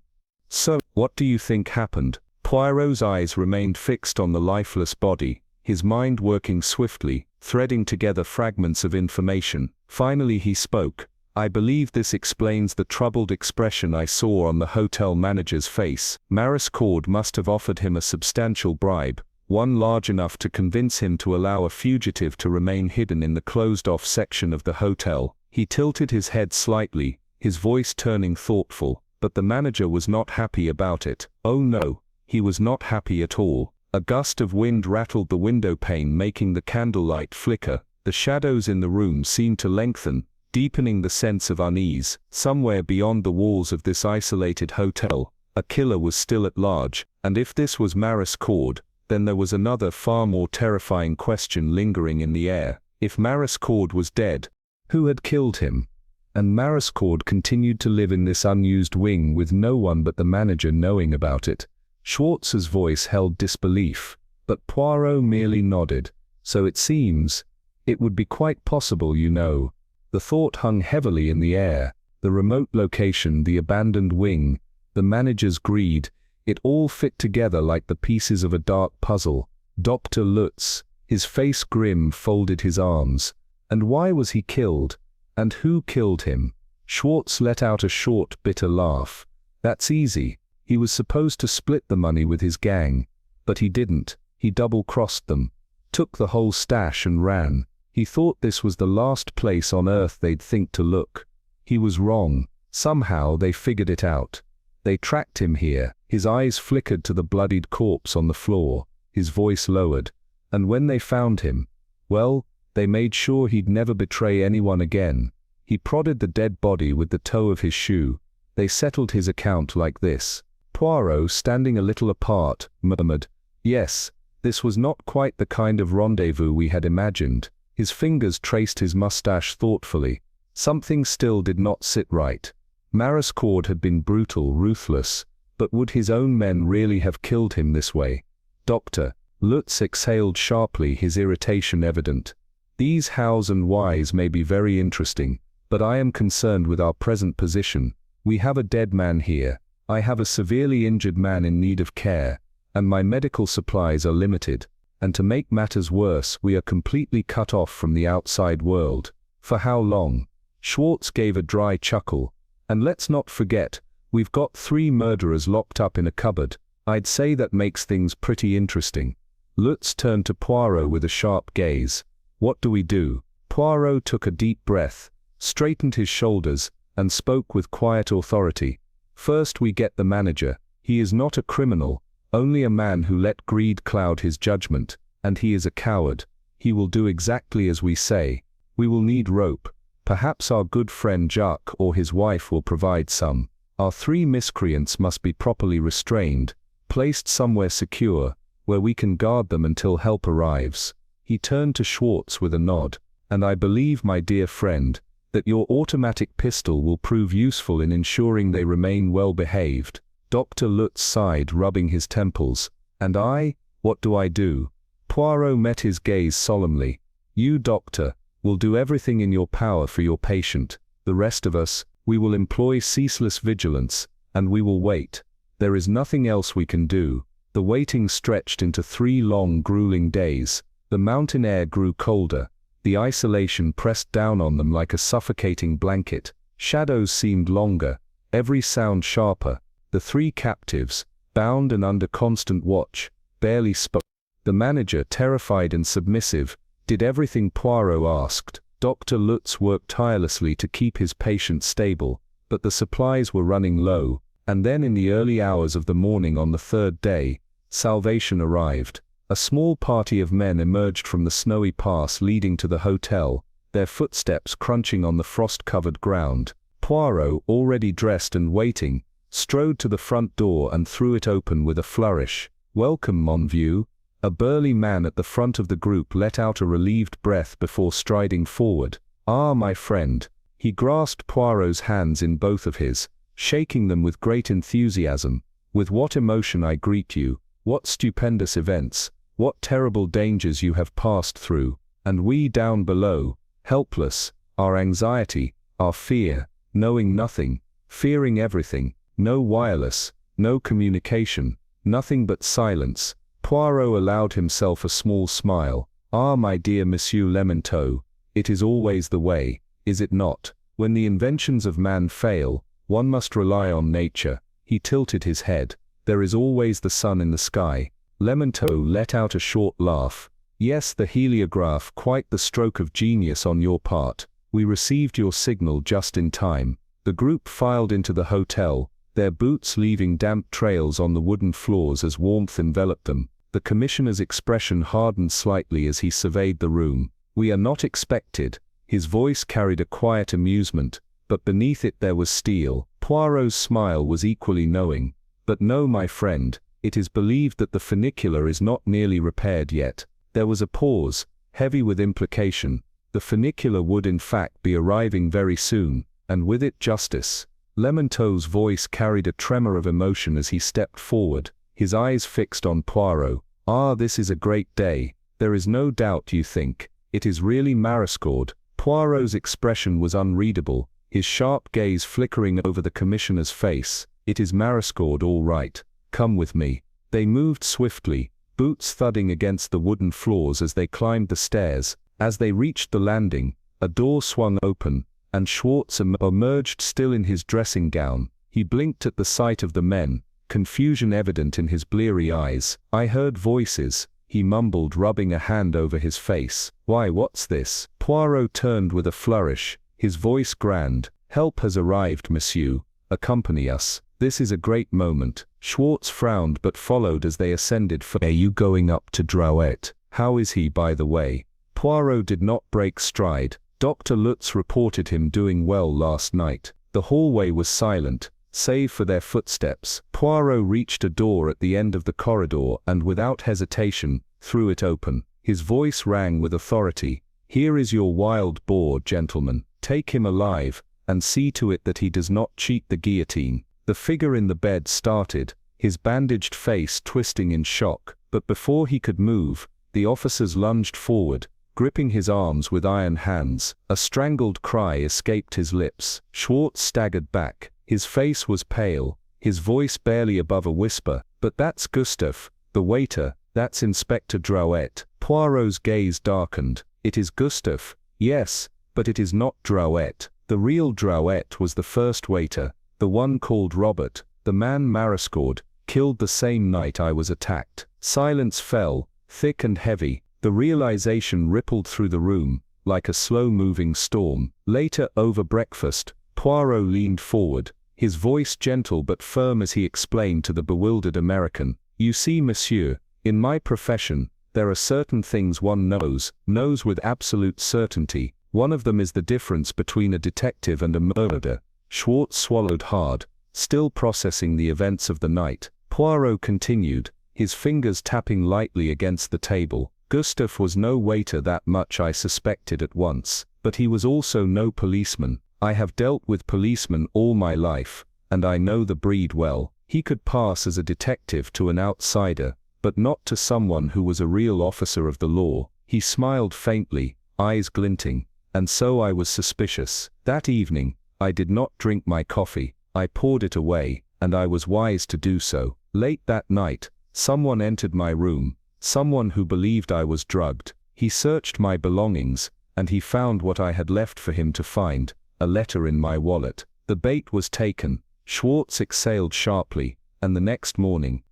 So, what do you think happened? Poirot's eyes remained fixed on the lifeless body, his mind working swiftly, threading together fragments of information. Finally he spoke. I believe this explains the troubled expression I saw on the hotel manager's face. Maurice Cord must have offered him a substantial bribe, one large enough to convince him to allow a fugitive to remain hidden in the closed-off section of the hotel. He tilted his head slightly, his voice turning thoughtful, but the manager was not happy about it. Oh no, he was not happy at all. A gust of wind rattled the window pane, making the candlelight flicker. The shadows in the room seemed to lengthen, deepening the sense of unease. Somewhere beyond the walls of this isolated hotel, a killer was still at large, and if this was Maurice Cord, then there was another far more terrifying question lingering in the air. If Maurice Cord was dead, who had killed him? And Maurice Cord continued to live in this unused wing with no one but the manager knowing about it. Schwartz's voice held disbelief, but Poirot merely nodded. So it seems, it would be quite possible, you know. The thought hung heavily in the air. The remote location, the abandoned wing, the manager's greed, it all fit together like the pieces of a dark puzzle. Dr. Lutz, his face grim, folded his arms. And why was he killed? And who killed him? Schwartz let out a short, bitter laugh. That's easy. He was supposed to split the money with his gang. But he didn't. He double-crossed them, took the whole stash and ran. He thought this was the last place on earth they'd think to look. He was wrong. Somehow they figured it out. They tracked him here. His eyes flickered to the bloodied corpse on the floor, his voice lowered. And when they found him, well, they made sure he'd never betray anyone again. He prodded the dead body with the toe of his shoe. They settled his account like this. Poirot, standing a little apart, murmured, "Yes, this was not quite the kind of rendezvous we had imagined." His fingers traced his mustache thoughtfully. Something still did not sit right. Maurice Cord had been brutal, ruthless, but would his own men really have killed him this way? Dr. Lutz exhaled sharply, his irritation evident. These hows and whys may be very interesting, but I am concerned with our present position. We have a dead man here. I have a severely injured man in need of care, and my medical supplies are limited. And to make matters worse, we are completely cut off from the outside world. For how long? Schwartz gave a dry chuckle. And let's not forget, we've got 3 murderers locked up in a cupboard. I'd say that makes things pretty interesting. Lutz turned to Poirot with a sharp gaze. What do we do? Poirot took a deep breath, straightened his shoulders, and spoke with quiet authority. First we get the manager. He is not a criminal, only a man who let greed cloud his judgment, and he is a coward. He will do exactly as we say. We will need rope. Perhaps our good friend Jacques or his wife will provide some. Our 3 miscreants must be properly restrained, placed somewhere secure, where we can guard them until help arrives. He turned to Schwartz with a nod. And I believe, my dear friend, that your automatic pistol will prove useful in ensuring they remain well behaved. Dr. Lutz sighed, rubbing his temples. And I? What do I do? Poirot met his gaze solemnly. You, doctor, will do everything in your power for your patient. The rest of us, we will employ ceaseless vigilance, and we will wait. There is nothing else we can do. The waiting stretched into 3 long, grueling days. The mountain air grew colder. The isolation pressed down on them like a suffocating blanket. Shadows seemed longer, every sound sharper. The 3 captives, bound and under constant watch, barely spoke. The manager, terrified and submissive, did everything Poirot asked. Dr. Lutz worked tirelessly to keep his patient stable, but the supplies were running low, and then in the early hours of the morning on the 3rd day, salvation arrived. A small party of men emerged from the snowy pass leading to the hotel, their footsteps crunching on the frost-covered ground. Poirot, already dressed and waiting, strode to the front door and threw it open with a flourish. Welcome, mon vieux. A burly man at the front of the group let out a relieved breath before striding forward. Ah, my friend. He grasped Poirot's hands in both of his, shaking them with great enthusiasm. With what emotion I greet you, what stupendous events, what terrible dangers you have passed through, and we down below, helpless, our anxiety, our fear, knowing nothing, fearing everything, no wireless, no communication, nothing but silence. Poirot allowed himself a small smile. Ah, my dear Monsieur Lementeau, it is always the way, is it not? When the inventions of man fail, one must rely on nature. He tilted his head. There is always the sun in the sky. Lementeau let out a short laugh. Yes, the heliograph, quite the stroke of genius on your part. We received your signal just in time. The group filed into the hotel, their boots leaving damp trails on the wooden floors as warmth enveloped them. The commissioner's expression hardened slightly as he surveyed the room. We are not expected. His voice carried a quiet amusement, but beneath it there was steel. Poirot's smile was equally knowing. But no, my friend, it is believed that the funicular is not nearly repaired yet. There was a pause, heavy with implication. The funicular would in fact be arriving very soon, and with it justice. Lementeau's voice carried a tremor of emotion as he stepped forward, his eyes fixed on Poirot. Ah, this is a great day. There is no doubt, you think. It is really Marescaude. Poirot's expression was unreadable, his sharp gaze flickering over the commissioner's face. It is Marescaude, all right. Come with me. They moved swiftly, boots thudding against the wooden floors as they climbed the stairs. As they reached the landing, a door swung open, and Schwartz emerged still in his dressing gown. He blinked at the sight of the men, confusion evident in his bleary eyes. I heard voices, he mumbled, rubbing a hand over his face. Why, what's this? Poirot turned with a flourish, his voice grand. Help has arrived, monsieur. Accompany us. This is a great moment. Schwartz frowned but followed as they ascended. Are you going up to Drouet? How is he, by the way? Poirot did not break stride. Dr. Lutz reported him doing well last night. The hallway was silent, save for their footsteps. Poirot reached a door at the end of the corridor and without hesitation, threw it open. His voice rang with authority. Here is your wild boar, gentlemen. Take him alive, and see to it that he does not cheat the guillotine. The figure in the bed started, his bandaged face twisting in shock, but before he could move, the officers lunged forward, gripping his arms with iron hands. A strangled cry escaped his lips. Schwartz staggered back. His face was pale, his voice barely above a whisper. But that's Gustave, the waiter, that's Inspector Drouet. Poirot's gaze darkened. It is Gustave. Yes, but it is not Drouet. The real Drouet was the first waiter, the one called Robert, the man Mariscord, killed the same night I was attacked. Silence fell, thick and heavy. The realization rippled through the room, like a slow-moving storm. Later, over breakfast, Poirot leaned forward, his voice gentle but firm as he explained to the bewildered American, "You see, monsieur, in my profession, there are certain things one knows with absolute certainty. One of them is the difference between a detective and a murderer." Schwartz swallowed hard, still processing the events of the night. Poirot continued, his fingers tapping lightly against the table. "Gustave was no waiter, that much I suspected at once, but he was also no policeman. I have dealt with policemen all my life, and I know the breed well. He could pass as a detective to an outsider, but not to someone who was a real officer of the law." He smiled faintly, eyes glinting, "And so I was suspicious. That evening, I did not drink my coffee. I poured it away, and I was wise to do so. Late that night, someone entered my room, someone who believed I was drugged. He searched my belongings, and he found what I had left for him to find, a letter in my wallet. The bait was taken." Schwartz exhaled sharply, "And the next morning,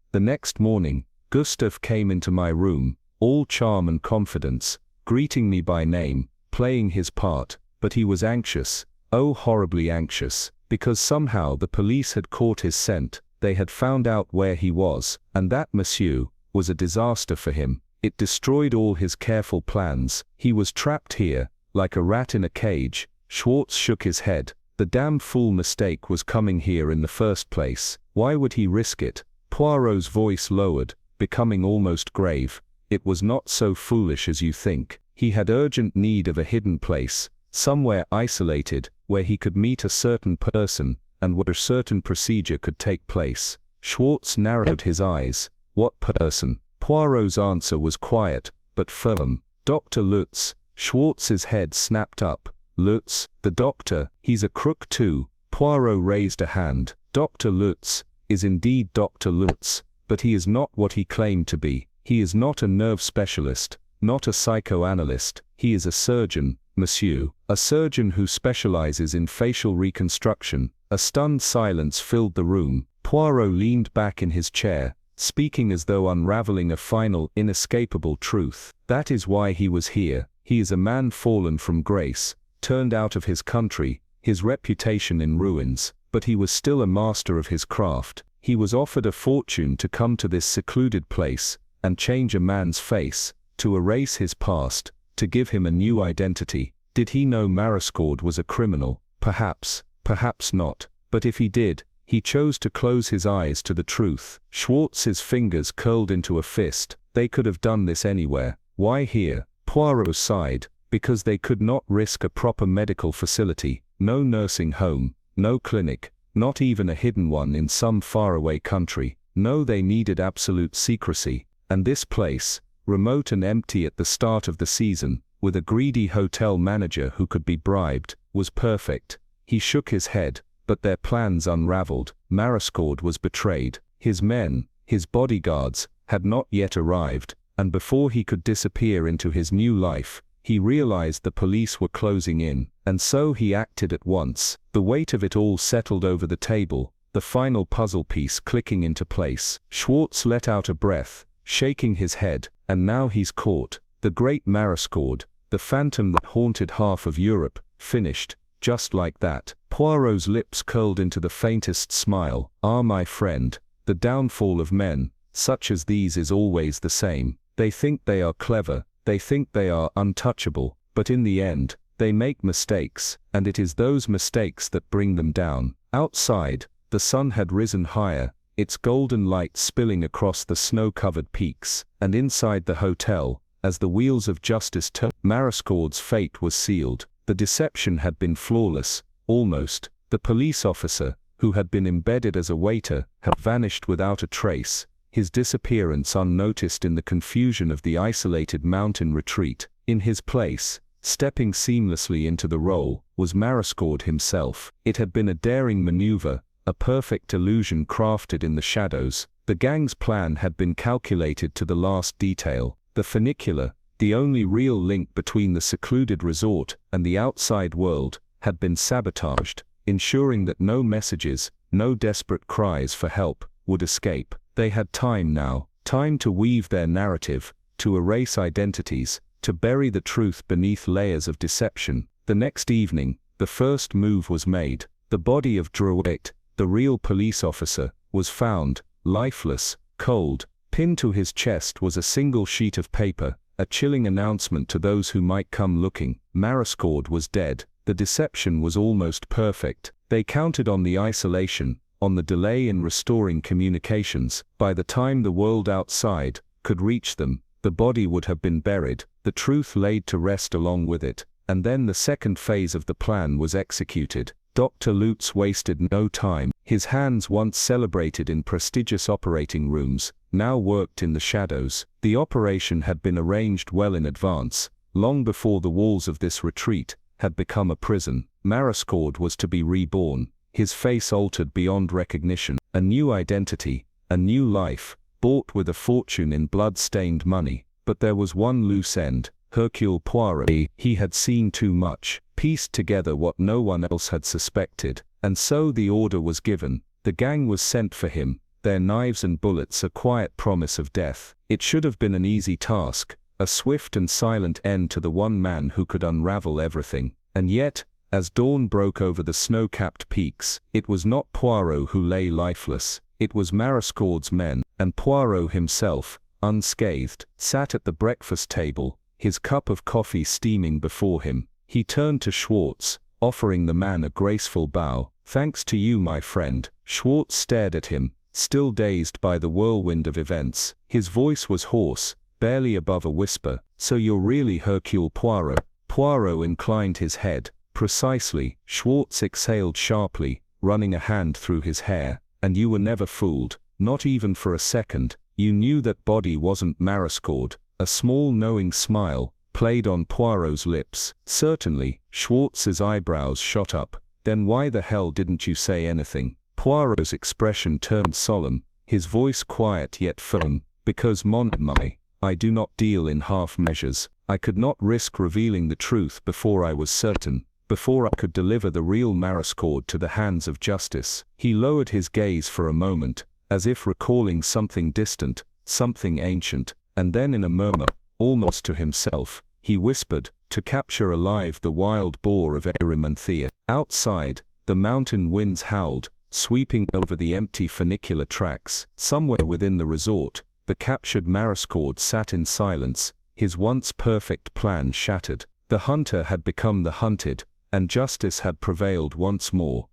Gustave came into my room, all charm and confidence, greeting me by name, playing his part, but he was anxious, oh horribly anxious, because somehow the police had caught his scent, they had found out where he was, and that, monsieur, was a disaster for him. It destroyed all his careful plans. He was trapped here, like a rat in a cage." Schwartz shook his head. "The damn fool mistake was coming here in the first place. Why would he risk it?" Poirot's voice lowered, becoming almost grave. "It was not so foolish as you think. He had urgent need of a hidden place, somewhere isolated, where he could meet a certain person, and where a certain procedure could take place." Schwartz narrowed his eyes. "What person?" Poirot's answer was quiet, but firm. "Dr. Lutz." Schwartz's head snapped up. "Lutz, the doctor, he's a crook too." Poirot raised a hand. "Dr. Lutz is indeed Dr. Lutz, but he is not what he claimed to be. He is not a nerve specialist, not a psychoanalyst. He is a surgeon, monsieur, a surgeon who specializes in facial reconstruction." A stunned silence filled the room. Poirot leaned back in his chair, speaking as though unraveling a final, inescapable truth. "That is why he was here. He is a man fallen from grace, turned out of his country, his reputation in ruins, but he was still a master of his craft. He was offered a fortune to come to this secluded place, and change a man's face, to erase his past, to give him a new identity. Did he know Mariscord was a criminal? Perhaps, perhaps not. But if he did, he chose to close his eyes to the truth." Schwartz's fingers curled into a fist. "They could have done this anywhere. Why here?" Poirot sighed. "Because they could not risk a proper medical facility, no nursing home, no clinic, not even a hidden one in some faraway country. No, they needed absolute secrecy. And this place, remote and empty at the start of the season, with a greedy hotel manager who could be bribed, was perfect." He shook his head, but their plans unraveled. Mariscord was betrayed. His men, his bodyguards, had not yet arrived, and before he could disappear into his new life, he realized the police were closing in, and so he acted at once. The weight of it all settled over the table, the final puzzle piece clicking into place. Schwartz let out a breath, shaking his head. "And now he's caught. The great Mariscord, the phantom that haunted half of Europe, finished, just like that." Poirot's lips curled into the faintest smile. "Ah, my friend, the downfall of men, such as these, is always the same. They think they are clever, they think they are untouchable, but in the end, they make mistakes, and it is those mistakes that bring them down." Outside, the sun had risen higher, its golden light spilling across the snow-covered peaks, and inside the hotel, as the wheels of justice turned, Mariscord's fate was sealed. The deception had been flawless, almost. The police officer, who had been embedded as a waiter, had vanished without a trace, his disappearance unnoticed in the confusion of the isolated mountain retreat. In his place, stepping seamlessly into the role, was Mariscord himself. It had been a daring maneuver, a perfect illusion crafted in the shadows. The gang's plan had been calculated to the last detail. The funicular, the only real link between the secluded resort and the outside world, had been sabotaged, ensuring that no messages, no desperate cries for help, would escape. They had time now, time to weave their narrative, to erase identities, to bury the truth beneath layers of deception. The next evening, the first move was made. The body of Druitt, the real police officer, was found, lifeless, cold. Pinned to his chest was a single sheet of paper, a chilling announcement to those who might come looking. Mariscord was dead. The deception was almost perfect. They counted on the isolation, on the delay in restoring communications. By the time the world outside could reach them, the body would have been buried, the truth laid to rest along with it. And then the second phase of the plan was executed. Dr. Lutz wasted no time. His hands, once celebrated in prestigious operating rooms, now worked in the shadows. The operation had been arranged well in advance, long before the walls of this retreat had become a prison. Mariscord was to be reborn, his face altered beyond recognition, a new identity, a new life, bought with a fortune in blood-stained money. But there was one loose end. Hercule Poirot. He had seen too much, pieced together what no one else had suspected, and so the order was given. The gang was sent for him, their knives and bullets a quiet promise of death. It should have been an easy task, a swift and silent end to the one man who could unravel everything. And yet, as dawn broke over the snow-capped peaks, it was not Poirot who lay lifeless. It was Mariscord's men, and Poirot himself, unscathed, sat at the breakfast table, his cup of coffee steaming before him. He turned to Schwartz, offering the man a graceful bow. "Thanks to you, my friend." Schwartz stared at him, still dazed by the whirlwind of events. His voice was hoarse, barely above a whisper. "So you're really Hercule Poirot?" Poirot inclined his head. "Precisely." Schwartz exhaled sharply, running a hand through his hair. "And you were never fooled, not even for a second. You knew that body wasn't Mariscord." A small knowing smile played on Poirot's lips. "Certainly." Schwartz's eyebrows shot up. "Then why the hell didn't you say anything?" Poirot's expression turned solemn, his voice quiet yet firm. "Because, mon ami, I do not deal in half measures. I could not risk revealing the truth before I was certain, before I could deliver the real Mariscord to the hands of justice." He lowered his gaze for a moment, as if recalling something distant, something ancient. And then in a murmur, almost to himself, he whispered, "To capture alive the wild boar of Erymanthia." Outside, the mountain winds howled, sweeping over the empty funicular tracks. Somewhere within the resort, the captured Mariscord sat in silence, his once perfect plan shattered. The hunter had become the hunted, and justice had prevailed once more.